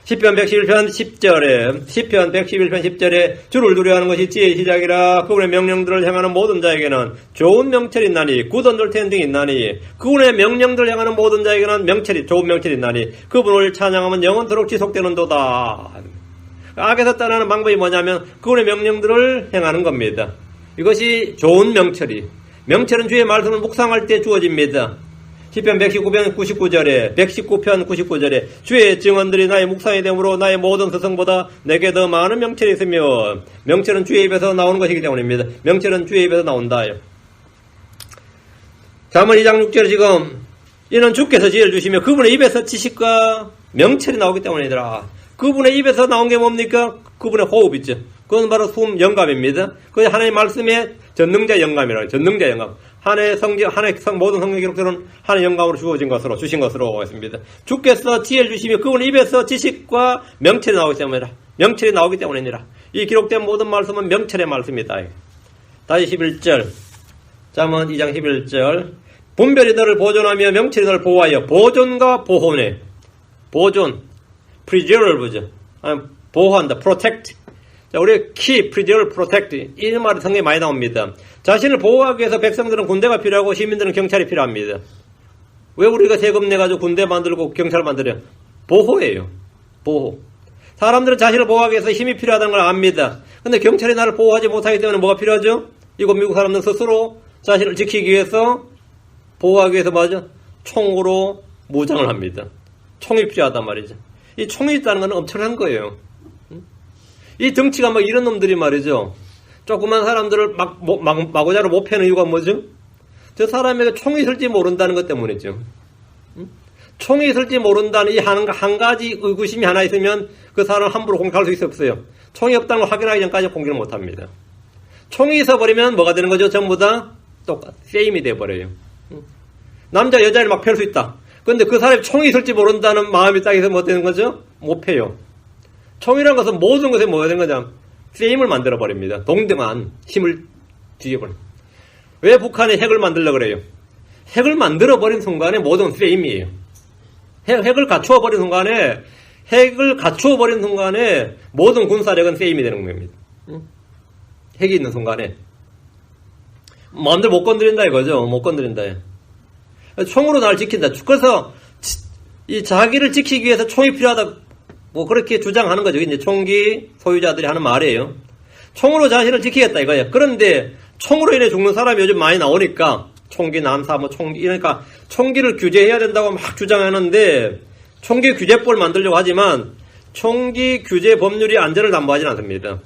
시편 111편 10절에 시편 111편 10절에 주를 누려하는 것이 지혜의 시작이라. 그분의 명령들을 행하는 모든 자에게는 좋은 명철이 있나니 good understanding 있나니. 그분의 명령들을 행하는 모든 자에게는 명철이 좋은 명철이 있나니 그분을 찬양하면 영원토록 지속되는도다. 악에서 떠나는 방법이 뭐냐면 그분의 명령들을 행하는 겁니다. 이것이 좋은 명철이. 명철은 주의 말씀을 묵상할 때 주어집니다. 시편 119편 99절에 119편 99절에 주의 증언들이 나의 묵상이 되므로 나의 모든 스승보다 내게 더 많은 명철이 있으며. 명철은 주의 입에서 나오는 것이기 때문입니다. 명철은 주의 입에서 나온다. 잠언 2장 6절에 지금 이는 주께서 지혜를 주시며 그분의 입에서 지식과 명철이 나오기 때문이더라. 그분의 입에서 나온 게 뭡니까? 그분의 호흡이죠. 그건 바로 숨 영감입니다. 그게 하나님의 말씀의 전능자 영감이라고. 전능자 영감. 하나의 모든 성경 기록들은 하나의 영감으로 주신 것으로 했습니다. 주께서 지혜를 주시며 그분의 입에서 지식과 명철이 나오기 때문이라. 명철이 나오기 때문이니라. 이 기록된 모든 말씀은 명철의 말씀이다. 다시 11절. 잠언 2장 11절. 분별이 너를 보존하며 명철이 너를 보호하여. 보존과 보호네. 보존. preserve죠. 보호한다. protect. 자, 우리 keep, preserve, protect. 이 말이 성경에 많이 나옵니다. 자신을 보호하기 위해서 백성들은 군대가 필요하고 시민들은 경찰이 필요합니다. 왜 우리가 세금 내가지고 군대 만들고 경찰 만들어요? 보호예요. 보호. 사람들은 자신을 보호하기 위해서 힘이 필요하다는 걸 압니다. 근데 경찰이 나를 보호하지 못하기 때문에 뭐가 필요하죠? 이거 미국 사람들은 스스로 자신을 지키기 위해서 보호하기 위해서 뭐죠? 총으로 무장을 합니다. 총이 필요하단 말이죠. 이 총이 있다는 건 엄청난 거예요. 이 덩치가 막 이런 놈들이 말이죠. 조그만 사람들을 마구자로 못 패는 이유가 뭐죠? 저 사람에게 총이 있을지 모른다는 것 때문이죠. 총이 있을지 모른다는 이 한 가지 의구심이 하나 있으면 그 사람은 함부로 공격할 수 없어요. 총이 없다는 걸 확인하기 전까지 공격을 못 합니다. 총이 있어버리면 뭐가 되는 거죠? 전부 다 똑같, 세임이 돼버려요. 남자, 여자를 막 펼 수 있다. 근데 그 사람이 총이 있을지 모른다는 마음이 딱 있으면 뭐 되는 거죠? 못 패요. 총이라는 것은 모든 것에 뭐가 되는 거냐? 세임을 만들어버립니다. 동등한 힘을 뒤집어버려. 왜 북한이 핵을 만들려고 그래요? 핵을 만들어버린 순간에 모든 세임이에요. 핵을 갖추어버린 순간에 모든 군사력은 세임이 되는 겁니다. 핵이 있는 순간에. 마음대로 못 건드린다 이거죠. 못 건드린다. 총으로 날 지킨다. 그래서 이 자기를 지키기 위해서 총이 필요하다. 뭐 그렇게 주장하는 거죠. 이제 총기 소유자들이 하는 말이에요. 총으로 자신을 지키겠다 이거예요. 그런데 총으로 인해 죽는 사람이 요즘 많이 나오니까 총기 난사 뭐 총기 이러니까 총기를 규제해야 된다고 막 주장하는데 총기 규제법을 만들려고 하지만 총기 규제 법률이 안전을 담보하지는 않습니다.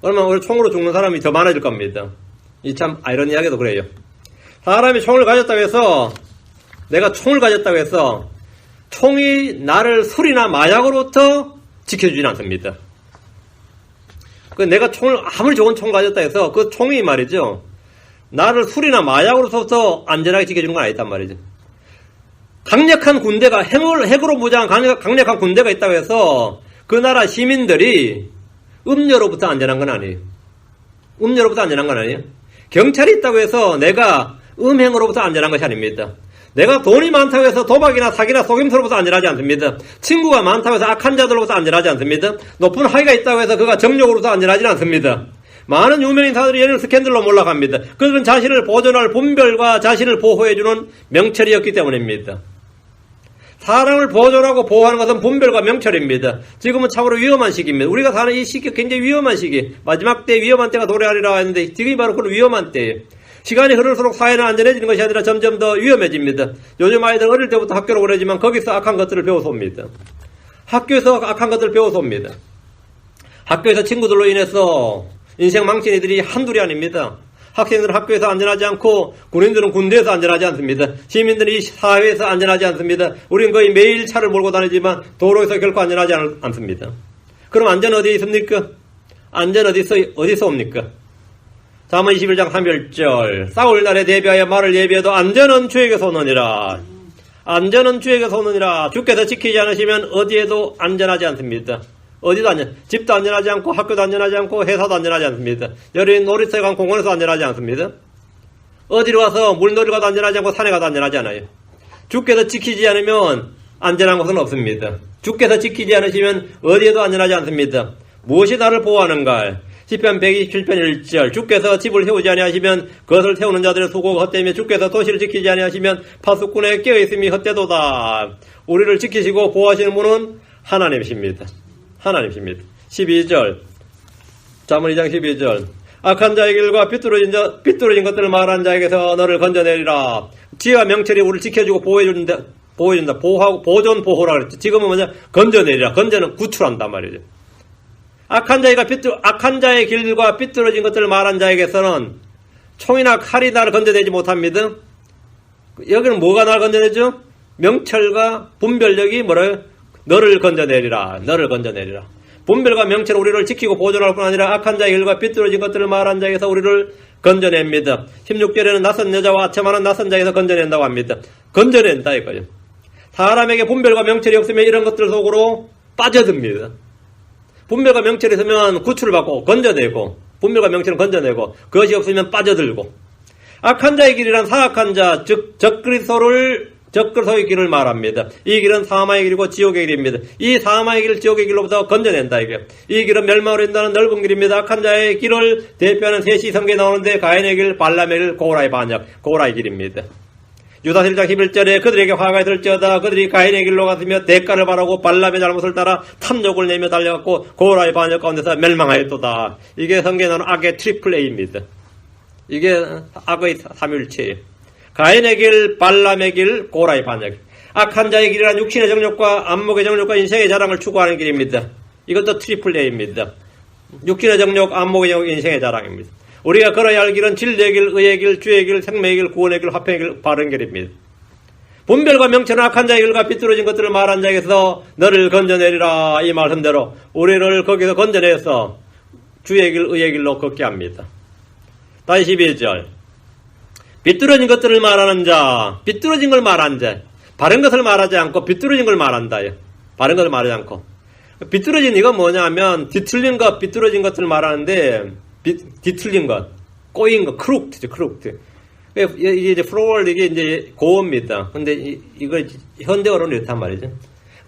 그러면 우리 총으로 죽는 사람이 더 많아질 겁니다. 이 참 아이러니하게도 그래요. 사람이 총을 가졌다고 해서 내가 총을 가졌다고 해서 총이 나를 술이나 마약으로부터 지켜주지는 않습니다. 내가 총을 아무리 좋은 총을 가졌다 해서 그 총이 말이죠. 나를 술이나 마약으로부터 안전하게 지켜주는 건 아니단 말이죠. 강력한 군대가 핵으로 무장한 강력한 군대가 있다고 해서 그 나라 시민들이 음료로부터 안전한 건 아니에요. 음료로부터 안전한 건 아니에요. 경찰이 있다고 해서 내가 음행으로부터 안전한 것이 아닙니다. 내가 돈이 많다고 해서 도박이나 사기나 속임수로부터 안전하지 않습니다. 친구가 많다고 해서 악한 자들로부터 안전하지 않습니다. 높은 학위가 있다고 해서 그가 정력으로부터 안전하지 않습니다. 많은 유명인사들이 연일 스캔들로 몰락합니다. 그들은 자신을 보존할 분별과 자신을 보호해주는 명철이었기 때문입니다. 사람을 보존하고 보호하는 것은 분별과 명철입니다. 지금은 참으로 위험한 시기입니다. 우리가 사는 이 시기가 굉장히 위험한 시기. 마지막 때 위험한 때가 도래하리라 했는데 지금이 바로 그런 위험한 때예요. 시간이 흐를수록 사회는 안전해지는 것이 아니라 점점 더 위험해집니다. 요즘 아이들 어릴 때부터 학교로 보내지만 거기서 악한 것들을 배워서 옵니다. 학교에서 악한 것들을 배워서 옵니다. 학교에서 친구들로 인해서 인생 망친 이들이 한둘이 아닙니다. 학생들은 학교에서 안전하지 않고 군인들은 군대에서 안전하지 않습니다. 시민들은 이 사회에서 안전하지 않습니다. 우리는 거의 매일 차를 몰고 다니지만 도로에서 결코 안전하지 않습니다. 그럼 안전 어디에 있습니까? 안전 어디서 옵니까? 잠언 21장 3절 싸울 날에 대비하여 말을 예비해도 안전은 주에게서 오느니라. 안전은 주에게서 오느니라. 주께서 지키지 않으시면 어디에도 안전하지 않습니다. 어디도 집도 안전하지 않고 학교도 안전하지 않고 회사도 안전하지 않습니다. 여린 놀이터에 간 공원에서 안전하지 않습니다. 어디로 가서 물놀이 가도 안전하지 않고 산에 가도 안전하지 않아요. 주께서 지키지 않으면 안전한 곳은 없습니다. 주께서 지키지 않으시면 어디에도 안전하지 않습니다. 무엇이 나를 보호하는가? 시편 127편 1절 주께서 집을 세우지 아니하시면 그것을 세우는 자들의 수고가 헛되며 주께서 도시를 지키지 아니하시면 파수꾼의 깨어있음이 헛되도다. 우리를 지키시고 보호하시는 분은 하나님이십니다. 하나님이십니다. 12절 잠언 2장 12절 악한 자의 길과 삐뚤어진 것들을 말하는 자에게서 너를 건져내리라. 지혜와 명철이 우리를 지켜주고 보호해준다. 보호하고 보호라 그랬죠. 지금은 뭐냐? 건져내리라. 건져는 구출한단 말이죠. 악한 자의 길과 삐뚤어진 것들을 말한 자에게서는 총이나 칼이 나를 건져내지 못합니다. 여기는 뭐가 나를 건져내죠? 명철과 분별력이 뭐래요? 너를 건져내리라. 너를 건져내리라. 분별과 명철은 우리를 지키고 보존할 뿐 아니라 악한 자의 길과 삐뚤어진 것들을 말한 자에게서 우리를 건져냅니다. 16절에는 낯선 여자와 아첨하는 낯선 자에게서 건져낸다고 합니다. 건져낸다 이거예요. 사람에게 분별과 명철이 없으면 이런 것들 속으로 빠져듭니다. 분별과 명철이 있으면 구출을 받고 건져내고 분별과 명철은 건져내고 그것이 없으면 빠져들고 악한 자의 길이란 사악한 자 즉 적그리스도의 길을 말합니다. 이 길은 사마의 길이고 지옥의 길입니다. 이 사마의 길 지옥의 길로부터 건져낸다 이게. 이 길은 멸망으로 인도하는 넓은 길입니다. 악한 자의 길을 대표하는 셋이 성경에 나오는데 가인의 길, 발람의 길, 고라의 반역, 고라의 길입니다. 유다 1장 11절에 그들에게 화가 있을지어다 그들이 가인의 길로 갔으며 대가를 바라고 발람의 잘못을 따라 탐욕을 내며 달려갔고 고라의 반역 가운데서 멸망하였도다. 이게 성경에 나오는 악의 트리플 A입니다. 이게 악의 삼일체예요. 가인의 길, 발람의 길, 고라의 반역. 악한 자의 길이란 육신의 정욕과 안목의 정욕과 인생의 자랑을 추구하는 길입니다. 이것도 트리플 A입니다. 육신의 정욕, 안목의 정욕, 인생의 자랑입니다. 우리가 걸어야 할 길은 진리의 길, 의의 길, 주의 길, 생명의 길, 구원의 길, 화평의 길, 바른 길입니다. 분별과 명철은 악한 자의 길과 삐뚤어진 것들을 말한 자에게서 너를 건져내리라 이 말씀대로 우리를 거기서 건져내서 주의 길, 의의 길로 걷게 합니다. 다시 12절 삐뚤어진 것들을 말하는 자, 삐뚤어진 걸 말한 자, 바른 것을 말하지 않고 삐뚤어진 걸 말한다요. 바른 것을 말하지 않고. 삐뚤어진 이건 뭐냐면 뒤틀린 것, 삐뚤어진 것들을 말하는데 뒤틀린 것, 꼬인 것, 크룩트죠, 크룩트. 이게 이제 프로월드 이게 이제 고어입니다. 근데 이걸 현대어로는 이렇단 말이죠.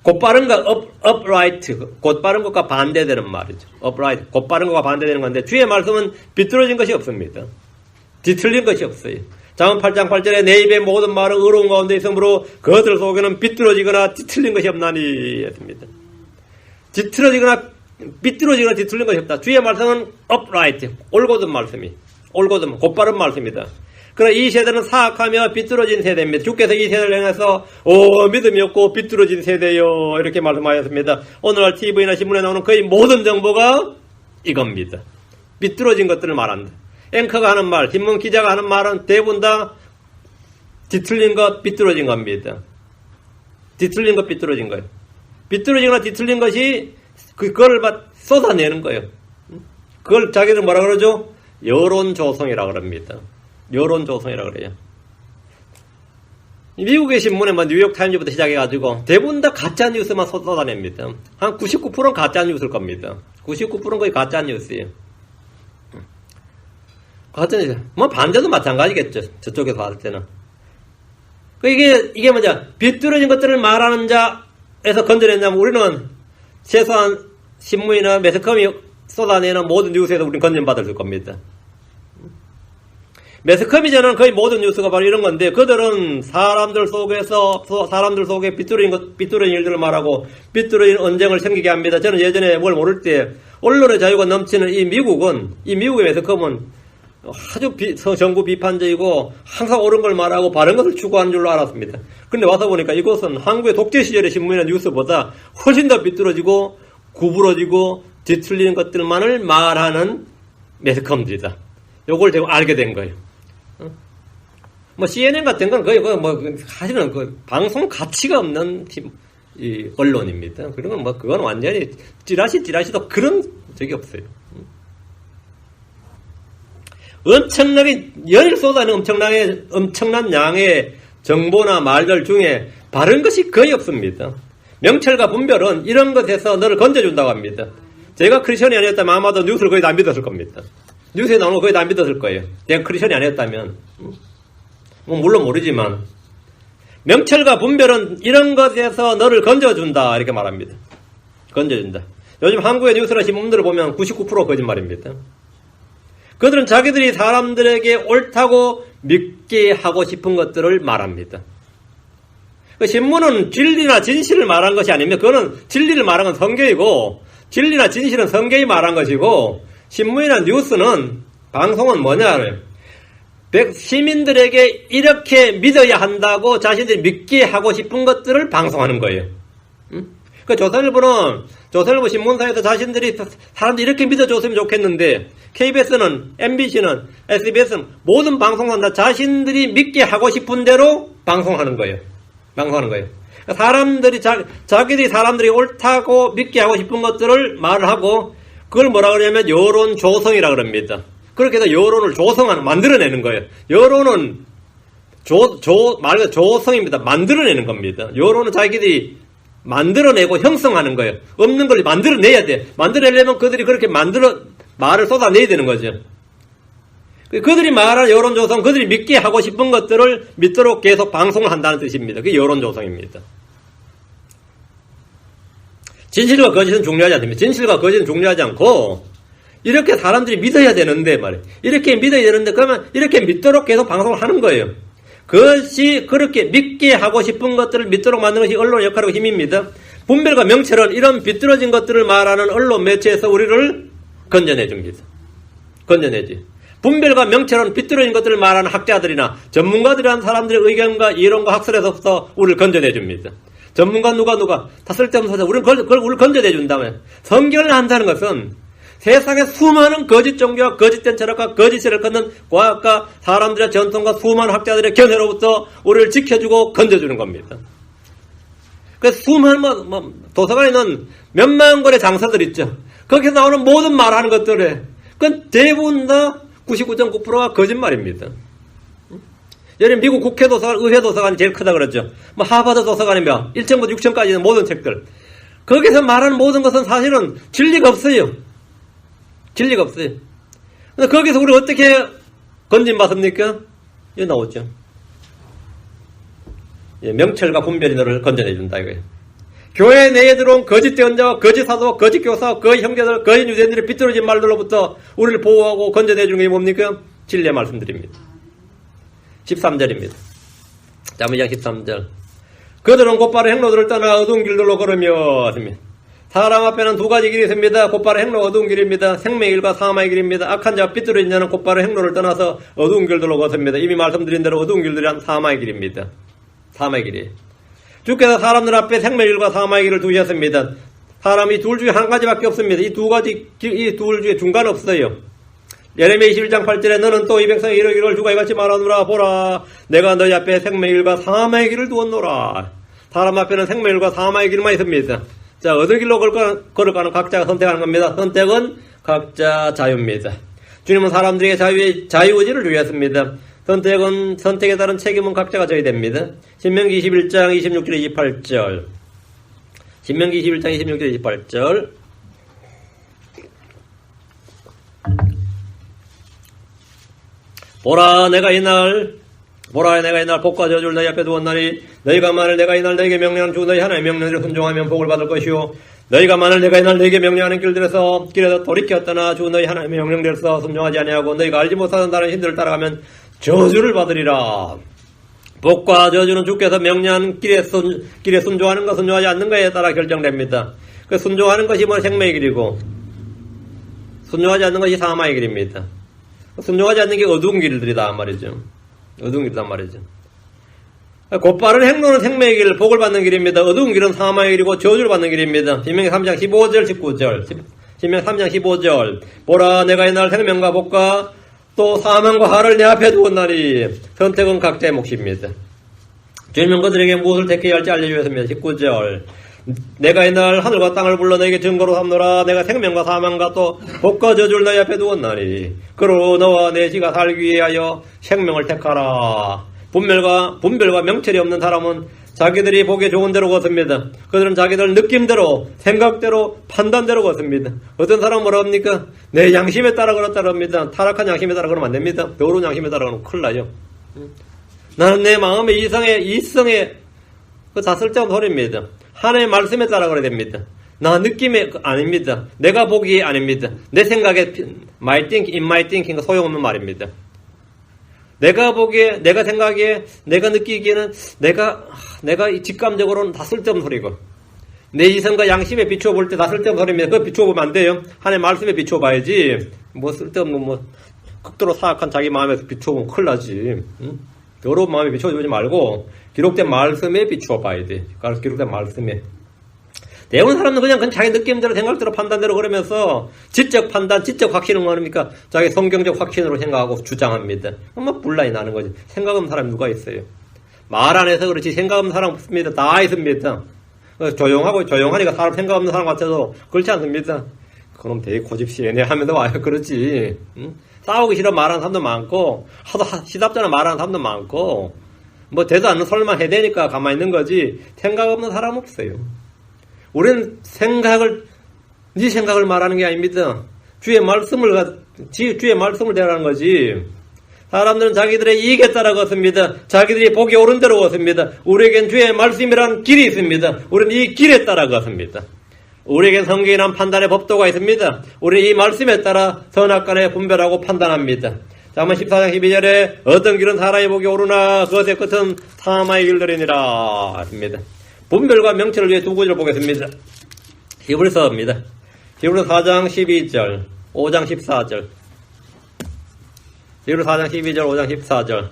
곧바른 것, upright, 곧바른 것과 반대되는 말이죠. upright, 곧바른 것과 반대되는 건데 주의 말씀은 삐뚤어진 것이 없습니다. 뒤틀린 것이 없어요. 잠언 8장 8절에 내 입의 모든 말은 의로운 가운데 있으므로 그것들 속에는 삐뚤어지거나 뒤틀린 것이 없나니 했습니다. 삐뚤어지거나 뒤틀린 것이 없다. 주의 말씀은 upright, 올곧은 말씀이, 올곧은 곧바른 말씀이다. 그러나 이 세대는 사악하며 삐뚤어진 세대입니다. 주께서 이 세대를 향해서 믿음이 없고 삐뚤어진 세대요 이렇게 말씀하셨습니다. 오늘날 TV나 신문에 나오는 거의 모든 정보가 이겁니다. 삐뚤어진 것들을 말한다. 앵커가 하는 말, 신문 기자가 하는 말은 대부분 다 뒤틀린 것, 삐뚤어진 겁니다. 뒤틀린 것, 삐뚤어진 거예요. 삐뚤어지거나 뒤틀린 것이 그걸 쏟아내는 거예요. 그걸 자기들 뭐라 그러죠? 여론조성이라고 그럽니다. 여론조성이라고 그래요. 미국의 신문에 뉴욕타임즈부터 시작해가지고 대부분 다 가짜뉴스만 쏟아냅니다. 한 99%는 가짜뉴스일 겁니다. 99%는 거의 가짜뉴스예요. 가짜뉴스. 반대도 마찬가지겠죠. 저쪽에서 봤을 때는. 이게 뭐냐. 비뚤어진 것들을 말하는 자에서 건져낸다면 우리는 최소한 신문이나 매스컴이 쏟아내는 모든 뉴스에서 우리는 건전받을 겁니다. 매스컴이 전하는 거의 모든 뉴스가 바로 이런 건데, 그들은 사람들 속에 삐뚤어진 일들을 말하고 삐뚤어진 언쟁을 생기게 합니다. 저는 예전에 뭘 모를 때 언론의 자유가 넘치는 이 미국의 매스컴은 아주 정부 비판적이고 항상 옳은 걸 말하고 바른 것을 추구하는 줄로 알았습니다. 근데 와서 보니까 이곳은 한국의 독재 시절의 신문이나 뉴스보다 훨씬 더 삐뚤어지고 구부러지고 뒤틀리는 것들만을 말하는 매스컴들이다. 요걸 제가 알게 된 거예요. 뭐 CNN 같은 건 거의 사실은 방송 가치가 없는 이 언론입니다. 그런 건 그건 완전히 찌라시도 그런 적이 없어요. 엄청나게 연일 쏟아내는 엄청난 양의 정보나 말들 중에 바른 것이 거의 없습니다. 명철과 분별은 이런 것에서 너를 건져준다고 합니다. 제가 크리스천이 아니었다면 아마도 뉴스를 거의 다 안 믿었을 겁니다. 뉴스에 나오는 거 거의 다 안 믿었을 거예요. 내가 크리스천이 아니었다면. 물론 모르지만 명철과 분별은 이런 것에서 너를 건져준다 이렇게 말합니다. 건져준다. 요즘 한국의 뉴스나 신문들을 보면 99% 거짓말입니다. 그들은 자기들이 사람들에게 옳다고 믿게 하고 싶은 것들을 말합니다. 그 신문은 진리나 진실을 말한 것이 아닙니다. 그거는 진리를 말한 건 성경이고 진리나 진실은 성경이 말한 것이고 신문이나 뉴스는 방송은 뭐냐 시민들에게 이렇게 믿어야 한다고 자신들이 믿게 하고 싶은 것들을 방송하는 거예요. 그 조선일보 신문사에서 자신들이 사람들이 이렇게 믿어줬으면 좋겠는데 KBS는 MBC는 SBS는 모든 방송사는 다 자신들이 믿게 하고 싶은 대로 방송하는 거예요. 사람들이 자기들이 사람들이 옳다고 믿게 하고 싶은 것들을 말을 하고 그걸 뭐라 그러냐면 여론 조성이라 그럽니다. 그렇게 해서 여론을 만들어내는 거예요. 여론은 말 그대로 조성입니다. 만들어내는 겁니다. 여론은 자기들이 만들어내고 형성하는 거예요. 없는 걸 만들어내야 돼. 만들어내려면 그들이 그렇게 말을 쏟아내야 되는 거죠. 그들이 말하는 여론 조성, 그들이 믿게 하고 싶은 것들을 믿도록 계속 방송을 한다는 뜻입니다. 그게 여론 조성입니다. 진실과 거짓은 중요하지 않습니다. 진실과 거짓은 중요하지 않고 이렇게 사람들이 믿어야 되는데 말이에요. 이렇게 믿어야 되는데 그러면 이렇게 믿도록 계속 방송을 하는 거예요. 그것이 그렇게 믿게 하고 싶은 것들을 믿도록 만드는 것이 언론의 역할이고 힘입니다. 분별과 명철은 이런 비뚤어진 것들을 말하는 언론 매체에서 우리를 건져내줍니다. 건져내지. 분별과 명철은 비뚤어진 것들을 말하는 학자들이나 전문가들이란 사람들의 의견과 이론과 학설에서부터 우리를 건져내줍니다. 전문가 누가 다 쓸데없는 소리 그걸 우리를 건져내준다면 성경을 한다는 것은 세상에 수많은 거짓 종교와 거짓된 철학과 거짓을 걷는 과학과 사람들의 전통과 수많은 학자들의 견해로부터 우리를 지켜주고 건져주는 겁니다. 그래서 수많은 도서관에 있는 몇만 권의 장서들 있죠. 거기서 나오는 모든 말하는 것들에 그건 대부분 다 99.9%가 거짓말입니다. 예를 미국 국회 도서관, 의회 도서관이 제일 크다 그러죠. 하버드 도서관이며 1층부터 6층까지 있는 모든 책들. 거기서 말하는 모든 것은 사실은 진리가 없어요. 진리가 없어요. 근데 거기서 우리 어떻게 건진받습니까? 여기 나오죠. 명철과 분별이 너를 건져내준다 이거예요. 교회 내에 들어온 거짓 대언자와 거짓 사도와 거짓 교사와 거짓 형제들, 거짓 유대인들의 비뚤어진 말들로부터 우리를 보호하고 건져내주는 게 뭡니까? 진리의 말씀드립니다. 13절입니다. 잠언 13절. 그들은 곧바로 행로들을 떠나 어두운 길들로 걸으며 사람 앞에는 두 가지 길이 있습니다. 곧바로 행로 어두운 길입니다. 생명의 길과 사망의 길입니다. 악한 자와 삐뚤어진 자는 곧바로 행로를 떠나서 어두운 길들로 걷습니다. 이미 말씀드린 대로 어두운 길들이란 사망의 길입니다. 사망의 길이에요. 주께서 사람들 앞에 생명의 길과 사망의 길을 두셨습니다. 사람이 둘 중에 한 가지밖에 없습니다. 이 둘 중에 중간 없어요. 예레미야 21장 8절에 너는 또 이 백성에게 이르기를 주가 이같이 말하노라. 보라, 내가 너희 앞에 생명의 길과 사망의 길을 두었노라. 사람 앞에는 생명의 길과 사망의 길만 있습니다. 자, 어느 길로 걸을까는 각자가 선택하는 겁니다. 선택은 각자 자유입니다. 주님은 사람들에게 자유의지를 주셨습니다. 선택에 따른 책임은 각자가 져야 됩니다. 신명기 21장 26절 28절. 신명기 21장 26절 28절. 보라, 내가 이날 복과 저주를 너희 앞에 두었나니 너희가 만일 내가 이날 너희에게 명령하는 주 너희 하나님의 명령을 순종하면 복을 받을 것이요 너희가 만일 내가 이날 너희에게 명령하는 길에서 돌이켰더나 주 너희 하나님의 명령대로서 순종하지 아니하고 너희가 알지 못하는 다른 신들을 따라가면 저주를 받으리라. 복과 저주는 주께서 명령한 길에 순종하는 것, 순종하지 않는 것에 따라 결정됩니다. 그 순종하는 것이 뭐 생명의 길이고, 순종하지 않는 것이 사망의 길입니다. 순종하지 않는 게 어두운 길들이다 말이죠. 어두운 길이다 말이죠. 곧바른 행로는 생명의 길, 복을 받는 길입니다. 어두운 길은 사망의 길이고 저주를 받는 길입니다. 신명기 3장 15절, 19절. 신명기 3장 15절. 보라, 내가 이날 생명과 복과 또 사망과 화를 내 앞에 두었나니 선택은 각자의 몫입니다. 주님은 그들에게 무엇을 택해야 할지 알려주셨습니다. 19절. 내가 이날 하늘과 땅을 불러 너에게 증거로 삼노라. 내가 생명과 사망과 또 복과 저주를 너희 앞에 두었나니 그러므로 너와 내 지가 살기 위하여 생명을 택하라. 분별과 명철이 없는 사람은 자기들이 보기에 좋은 대로 걷습니다. 그들은 자기들 느낌대로, 생각대로, 판단대로 걷습니다. 어떤 사람은 뭐라 합니까? 내 양심에 따라 걸었다고 합니다. 타락한 양심에 따라 걸으면 안 됩니다. 배우른 양심에 따라 걸으면 큰일 나요. 나는 내 마음의 이성에 다 쓸데없는 소리입니다. 하나님의 말씀에 따라 걸어야 됩니다. 나 느낌에 아닙니다. 내가 보기에 아닙니다. 내 생각에 in my thinking 소용없는 말입니다. 내가 보기에, 내가 생각에, 내가 느끼기에는 내가 직감적으로는 다 쓸데없는 소리고, 내 이성과 양심에 비추어 볼 때 다 쓸데없는 소리입니다. 그거 비추어 보면 안 돼요. 하나님의 말씀에 비추어 봐야지. 뭐 쓸데없는 극도로 사악한 자기 마음에서 비추어 보면 큰일 나지. 응? 여러 마음에 비추어 보지 말고 기록된 말씀에 비추어 봐야 돼. 기록된 말씀에. 대부분 사람은 그냥 자기 느낌대로, 생각대로, 판단대로 그러면서 지적 판단, 지적 확신은 뭐합니까? 자기 성경적 확신으로 생각하고 주장합니다. 막 분란이 나는 거지. 생각 없는 사람이 누가 있어요? 말 안 해서 그렇지 생각 없는 사람 없습니다. 다 있습니다. 조용하니까 사람 생각 없는 사람 같아도 그렇지 않습니다. 그럼 되게 고집시네 하면서 와요. 그렇지. 응? 싸우기 싫어 말하는 사람도 많고, 하도 시답잖아 말하는 사람도 많고, 뭐 되도 않는 소리만 해대니까 가만히 있는 거지, 생각 없는 사람 없어요. 우리는 네 생각을 말하는 게 아닙니다. 주의 말씀을 대하는 거지. 사람들은 자기들의 이익에 따라 걷습니다. 자기들이 보기 옳은 대로 걷습니다. 우리에겐 주의 말씀이라는 길이 있습니다. 우리는 이 길에 따라 걷습니다. 우리에겐 성경이란 판단의 법도가 있습니다. 우리는 이 말씀에 따라 선악간에 분별하고 판단합니다. 자, 한번 14장 12절에 어떤 길은 사람이 보기 옳으나 그것의 끝은 사망의 길들이니라 했습니다. 분별과 명철을 위해 두 구절을 보겠습니다. 히브리서입니다. 히브리서 4장 12절, 5장 14절. 히브리서 4장 12절, 5장 14절.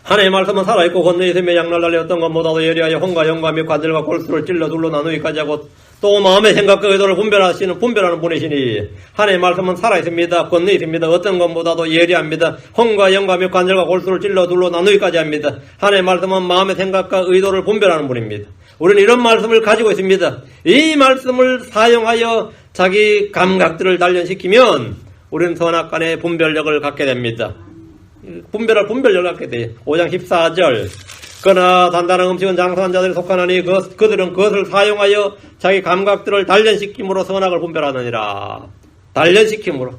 하나님의 말씀은 살아있고 권능이 있으며 양날 달리 어떤 것보다도 예리하여 혼과 영과 관절과 골수를 찔러 둘러 나누기까지 하고 또 마음의 생각과 의도를 분별하는 분이시니 하나님의 말씀은 살아있습니다. 권능이 있습니다. 어떤 것보다도 예리합니다. 혼과 영과 관절과 골수를 찔러 둘러 나누기까지 합니다. 하나님의 말씀은 마음의 생각과 의도를 분별하는 분입니다. 우리는 이런 말씀을 가지고 있습니다. 이 말씀을 사용하여 자기 감각들을 단련시키면 우리는 선악간의 분별력을 갖게 됩니다. 분별력을 갖게 돼요. 5장 14절. 그러나 단단한 음식은 장사한 자들이 속하나니 그들은 그것을 사용하여 자기 감각들을 단련시킴으로 선악을 분별하느니라. 단련시킴으로.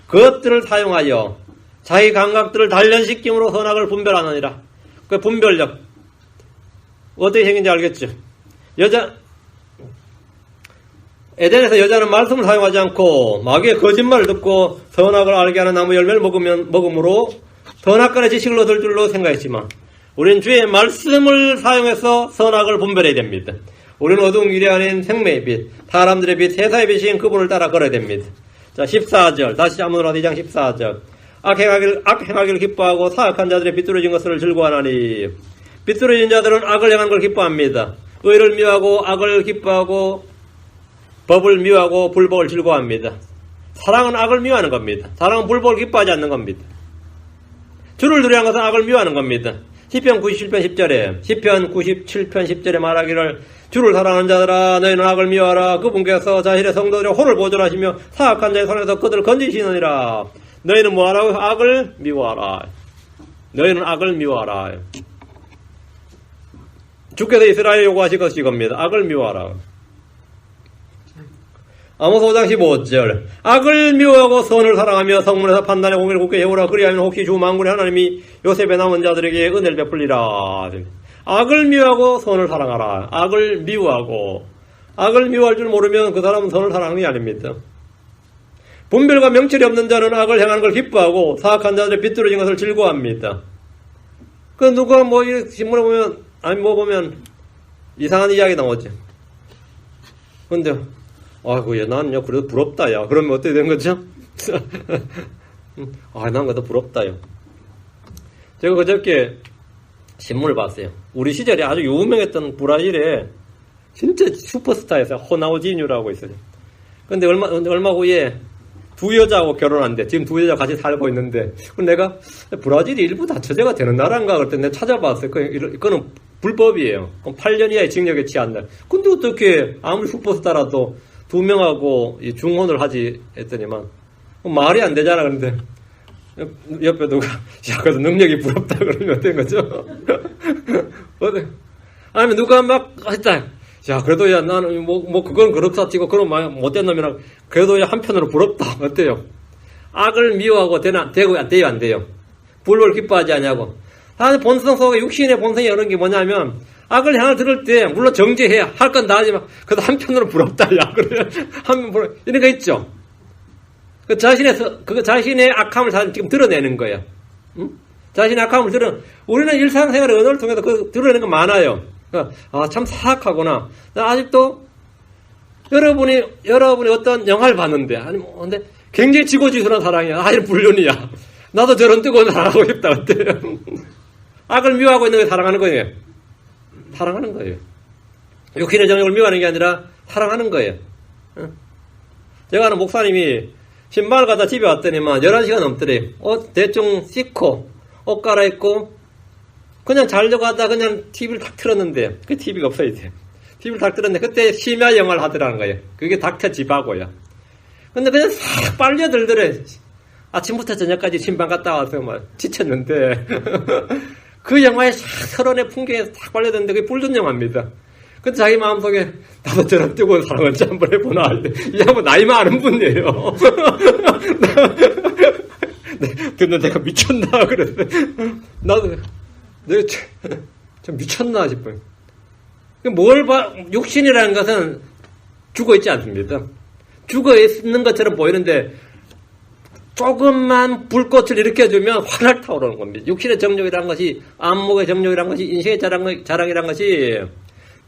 그것들을 사용하여 자기 감각들을 단련시킴으로 선악을 분별하느니라. 그 분별력. 어떻게 생긴지 알겠죠? 에덴에서 여자는 말씀을 사용하지 않고 마귀의 거짓말을 듣고 선악을 알게 하는 나무 열매를 먹음으로 선악간의 지식을 얻을 줄로 생각했지만 우리는 주의 말씀을 사용해서 선악을 분별해야 됩니다. 우리는 어두운 길이 아닌 생명의 빛, 사람들의 빛, 세상의 빛인 그분을 따라 걸어야 됩니다. 자, 14절. 다시 한번 2장 14절. 악행하기를 기뻐하고 사악한 자들의 비뚤어진 것을 즐거워하나니 비뚤어진 자들은 악을 행한 걸 기뻐합니다. 의를 미워하고 악을 기뻐하고 법을 미워하고 불법을 즐거워합니다. 사랑은 악을 미워하는 겁니다. 사랑은 불법을 기뻐하지 않는 겁니다. 주를 두려워하는 것은 악을 미워하는 겁니다. 시편 97편 10절에 말하기를 주를 사랑하는 자들아 너희는 악을 미워하라. 그분께서 자신의 성도들의 혼을 보존하시며 사악한 자의 손에서 그들을 건지시느니라. 너희는 뭐하라고? 악을 미워하라. 너희는 악을 미워하라. 주께서 이스라엘에 요구하실 것이 이겁니다. 악을 미워하라. 아모스 5장 15절. 악을 미워하고 선을 사랑하며 성문에서 판단의 공의를 굳게 해오라. 그리하면 혹시 주 만군의 하나님이 요셉의 남은 자들에게 은혜를 베풀리라. 악을 미워하고 선을 사랑하라. 악을 미워할 줄 모르면 그 사람은 선을 사랑하는 게 아닙니다. 분별과 명철이 없는 자는 악을 행하는 걸 기뻐하고 사악한 자들의 비뚤어진 것을 즐거워합니다. 그 누가 뭐 신문에 보면 아니 뭐 보면 이상한 이야기 나오지. 근데 아이고 야 나는요 그래도 부럽다 야. 그러면 어떻게 된 거죠? 아 난 그래도 부럽다 야. 제가 그저께 신문을 봤어요. 우리 시절에 아주 유명했던 브라질에 진짜 슈퍼스타였어요. 호나우지뉴라고 있어요. 근데 얼마 후에 두 여자하고 결혼한대. 지금 두 여자 같이 살고 있는데. 내가 브라질이 일부 다처제가 되는 나라인가 그랬더니 내가 찾아봤어요. 그거는 불법이에요. 8년 이하의 징역에 취한다. 근데 어떻게 아무리 슈퍼스타라도 두 명하고 중혼을 하지 했더니만 말이 안 되잖아. 그런데 옆에 누가 야 그래도 능력이 부럽다 그러면 어떤 거죠? 아니면 누가 막 했다. 야 그래도 야 나는 뭐 그건 그렇다 치고 그런 말 못된 놈이라 그래도 야 한편으로 부럽다. 어때요? 악을 미워하고 되고 안 돼요? 불을 기뻐하지 않냐고. 사실 본성 속에 육신의 본성이 이런 게 뭐냐면 악을 향을 들을 때 물론 정죄해야 할 건 다 하지만 그래도 한편으로 부럽다. 야 그러면 한편 부러 이런 거 있죠. 그 자신의 악함을 지금 드러내는 거예요. 응? 자신의 악함을 우리는 일상생활의 언어를 통해서 그 드러내는 거 많아요. 아, 참 사악하구나. 아직도 여러분이 어떤 영화를 봤는데, 아니, 근데 굉장히 지고지순한 사랑이야. 아, 이런 불륜이야. 나도 저런 뜨거운 사랑하고 싶다. 어때요? 악을 미워하고 있는 게 사랑하는 거예요. 사랑하는 거예요. 육신의 정욕을 미워하는 게 아니라 사랑하는 거예요. 제가 아는 목사님이 신발을 갖다 집에 왔더니만 11시간 넘더래요. 옷 대충 씻고 옷 갈아입고 그냥 자려고 하다 그냥 TV를 탁 틀었는데 그 TV가 없어야 돼요. TV를 탁 틀었는데 그때 심야 영화를 하더라는 거예요. 그게 닥터 지바고요. 근데 그냥 싹 빨려들더래. 아침부터 저녁까지 신방 갔다 와서 막 지쳤는데 그 영화에 싹 서론의 풍경에 싹 빨려드는데 그게 불륜 영화입니다. 근데 자기 마음속에 나도 저런 뜨거운 사랑을 한번 해보나. 이 양반 나이 많은 분이에요. 근데 내가 미쳤나 그랬어요. 나도 내가 좀 미쳤나 싶어요. 육신이라는 것은 죽어있지 않습니다. 죽어있는 것처럼 보이는데 조금만 불꽃을 일으켜주면 활활 타오르는 겁니다. 육신의 정욕이라는 것이 안목의 정욕이라는 것이 인생의 자랑이라는 것이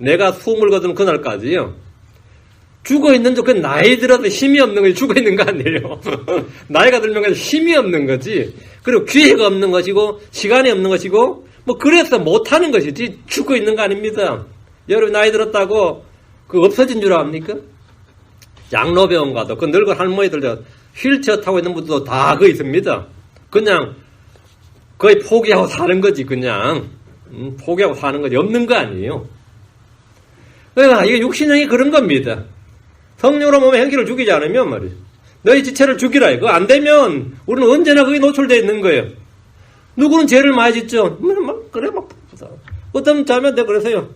내가 숨을 거둔 그날까지요. 죽어있는 그 나이 들어서 힘이 없는 것이 죽어있는 거 아니에요. 나이가 들면 힘이 없는 거지. 그리고 기회가 없는 것이고 시간이 없는 것이고 뭐 그래서 못하는 것이지 죽어있는 거 아닙니다. 여러분 나이 들었다고 그 없어진 줄 압니까? 양로병원 가도 그 늙은 할머니들 휠체어 타고 있는 분들도 다 그 있습니다. 그냥 거의 포기하고 사는 거지 그냥 포기하고 사는 거지 없는 거 아니에요. 그러니까 이게 육신형이 그런 겁니다. 성령으로 몸의 행기를 죽이지 않으면 말이에요. 너희 지체를 죽이라. 그거 안 되면 우리는 언제나 그게 노출되어 있는 거예요. 누구는 죄를 많이 짓죠. 그래 막 어떤 자매한테 그래서요.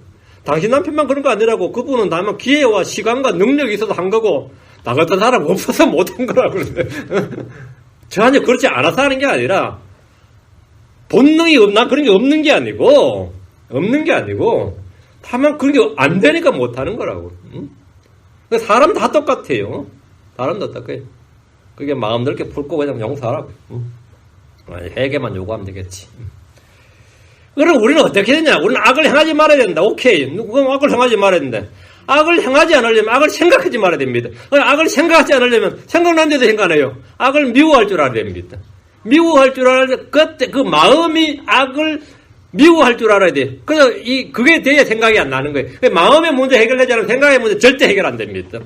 당신 남편만 그런 거 아니라고. 그분은 다만 기회와 시간과 능력이 있어서 한 거고 나 같은 사람 없어서 못한 거라고 그러세요. 전혀 그렇지 않아서 하는 게 아니라 본능이 없나 그런 게 없는 게 아니고 다만 그런 게 안 되니까 못하는 거라고. 사람 다 똑같아요. 사람도 똑같아요. 그게 마음 넓게 풀고 그냥 용서하라고. 회개만 요구하면 되겠지. 그럼 우리는 어떻게 되냐? 우리는 악을 행하지 말아야 된다. 오케이. 그럼 악을 행하지 말아야 된다. 악을 행하지 않으려면 악을 생각하지 말아야 됩니다. 악을 생각하지 않으려면 생각나는데도 생각 안 해요. 악을 미워할 줄 알아야 됩니다. 미워할 줄 알아야 돼. 그때 그 마음이 악을 미워할 줄 알아야 돼. 그래서 그게 돼야 생각이 안 나는 거예요. 마음의 문제 해결되지 않으면 생각의 문제 절대 해결 안 됩니다.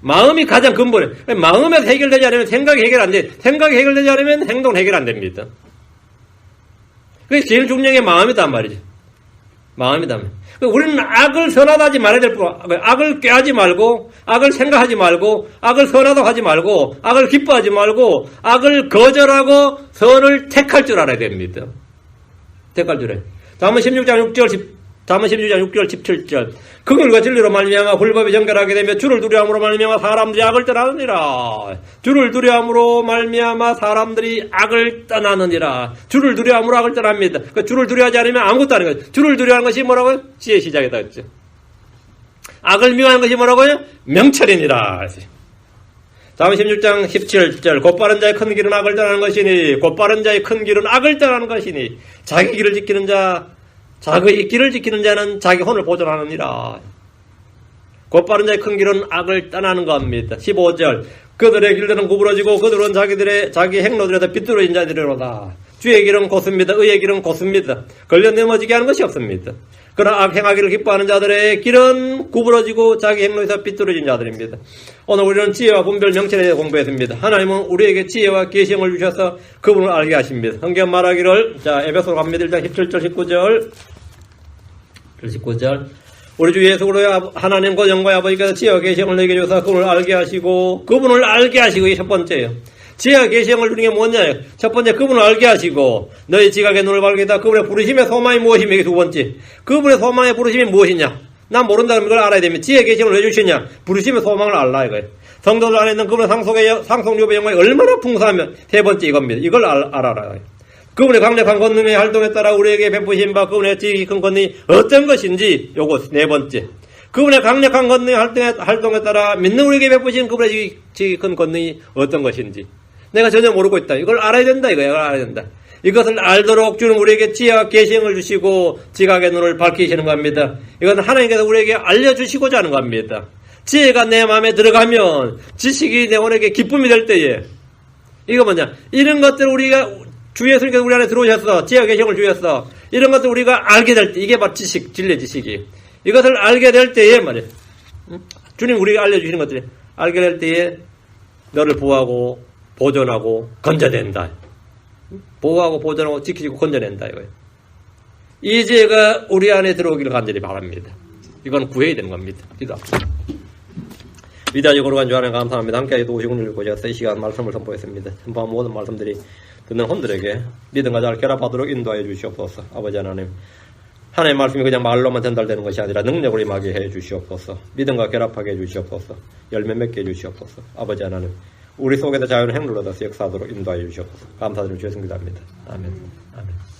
마음이 가장 근본이에요. 마음에서 해결되지 않으면 생각이 해결 안 돼. 생각이 해결되지 않으면 행동은 해결 안 됩니다. 그게 제일 중요한 게 마음이단 말이죠. 마음이다. 우리는 악을 선하지 말아야 될 뿐, 악을 꾀하지 말고, 악을 생각하지 말고, 악을 선하다고 하지 말고, 악을 기뻐하지 말고, 악을 거절하고 선을 택할 줄 알아야 됩니다. 택할 줄 알아요. 잠언 16장 6절 17절. 긍휼과 진리로 말미암아 불법에 정결하게 되며 주를 두려움으로 말미암아 사람들이 악을 떠나느니라. 주를 두려움으로 말미암아 사람들이 악을 떠나느니라. 주를 두려움으로 악을 떠납니다. 그 주를 두려워하지 않으면 아무것도 아닌 거죠. 주를 두려워하는 것이 뭐라고요? 지혜의 시작이다 했죠. 악을 미워하는 것이 뭐라고요? 명철이니라. 다음 16장 17절 곧바른 자의 큰 길은 악을 떠나는 것이니 곧바른 자의 큰 길은 악을 떠나는 것이니 자기 길을 지키는 자 자기의 길을 지키는 자는 자기 혼을 보존하느니라. 곧바른 자의 큰 길은 악을 떠나는 겁니다. 15절 그들의 길들은 구부러지고 그들은 자기 행로들에서 비뚤어진 자들이로다. 주의 길은 곧습니다. 의의 길은 곧습니다. 걸려 넘어지게 하는 것이 없습니다. 그러나 악행하기를 기뻐하는 자들의 길은 구부러지고 자기 행로에서 비뚤어진 자들입니다. 오늘 우리는 지혜와 분별 명철에 대해 공부했습니다. 하나님은 우리에게 지혜와 계시형을 주셔서 그분을 알게 하십니다. 성경 말하기를 에베소로 갑니다. 1장 17절 19절 우리 주 예수 그리스도의 하나님과 영광의 아버지께서 지혜와 계시형을 내게 주셔서 그분을 알게 하시고 이게 첫 번째예요. 지혜와 계시형을 주는 게 뭐냐? 첫 번째 그분을 알게 하시고 너희 지각의 눈을 밝게 하다. 그분의 부르심의 소망이 무엇이며 이게 두 번째. 그분의 소망의 부르심이 무엇이냐? 난 모른다면 이걸 알아야 됩니다. 지혜와 계시형을 왜 주시냐? 부르심의 소망을 알라 이거예요. 성도들 안에 있는 그분의 상속력의 영광이 얼마나 풍성하면 세 번째 이겁니다. 이걸 알아라. 그분의 강력한 권능의 활동에 따라 우리에게 베푸신 바 그분의 지극히 큰 권능이 어떤 것인지 요거 네 번째. 그분의 강력한 권능의 활동에 따라 믿는 우리에게 베푸신 그분의 지극히 큰 권능이 어떤 것인지 내가 전혀 모르고 있다. 이걸 알아야 된다. 이걸 알아야 된다. 이것을 알도록 주는 우리에게 지혜와 계시형을 주시고 지각의 눈을 밝히시는 겁니다. 이건 하나님께서 우리에게 알려주시고자 하는 겁니다. 지혜가 내 마음에 들어가면 지식이 내 혼에게 기쁨이 될 때에 이거 뭐냐? 이런 것들 우리가 주 예수님께서 우리 안에 들어오셨어. 지혜와 계시형을 주셨어. 이런 것들 우리가 알게 될 때 이게 바로 지식, 진리의 지식이. 이것을 알게 될 때에 말이야. 주님 우리가 알려주시는 것들이 알게 될 때에 너를 보호하고 보존하고 건져낸다. 보호하고 보존하고 지키고 건져낸다 이거예요. 이 지혜가 우리 안에 들어오기를 간절히 바랍니다. 이건 구해야 되는 겁니다. 기도합시다. 위대하고 거룩한 주 하나님 감사합니다. 함께 도우시고 늘리고 이 시간 말씀을 선포했습니다. 선포한 모든 말씀들이 듣는 혼들에게 믿음과 잘 결합하도록 인도하여 주시옵소서. 아버지 하나님 하나님의 말씀이 그냥 말로만 전달되는 것이 아니라 능력으로 임하게 해 주시옵소서. 믿음과 결합하게 해 주시옵소서. 열매 맺게 해 주시옵소서. 아버지 하나님 우리 속에서 자유는 행로로 다시 역사하도록 인도하여 주시옵소서. 감사드리며 주의 성기도합니다. 아멘. 아멘.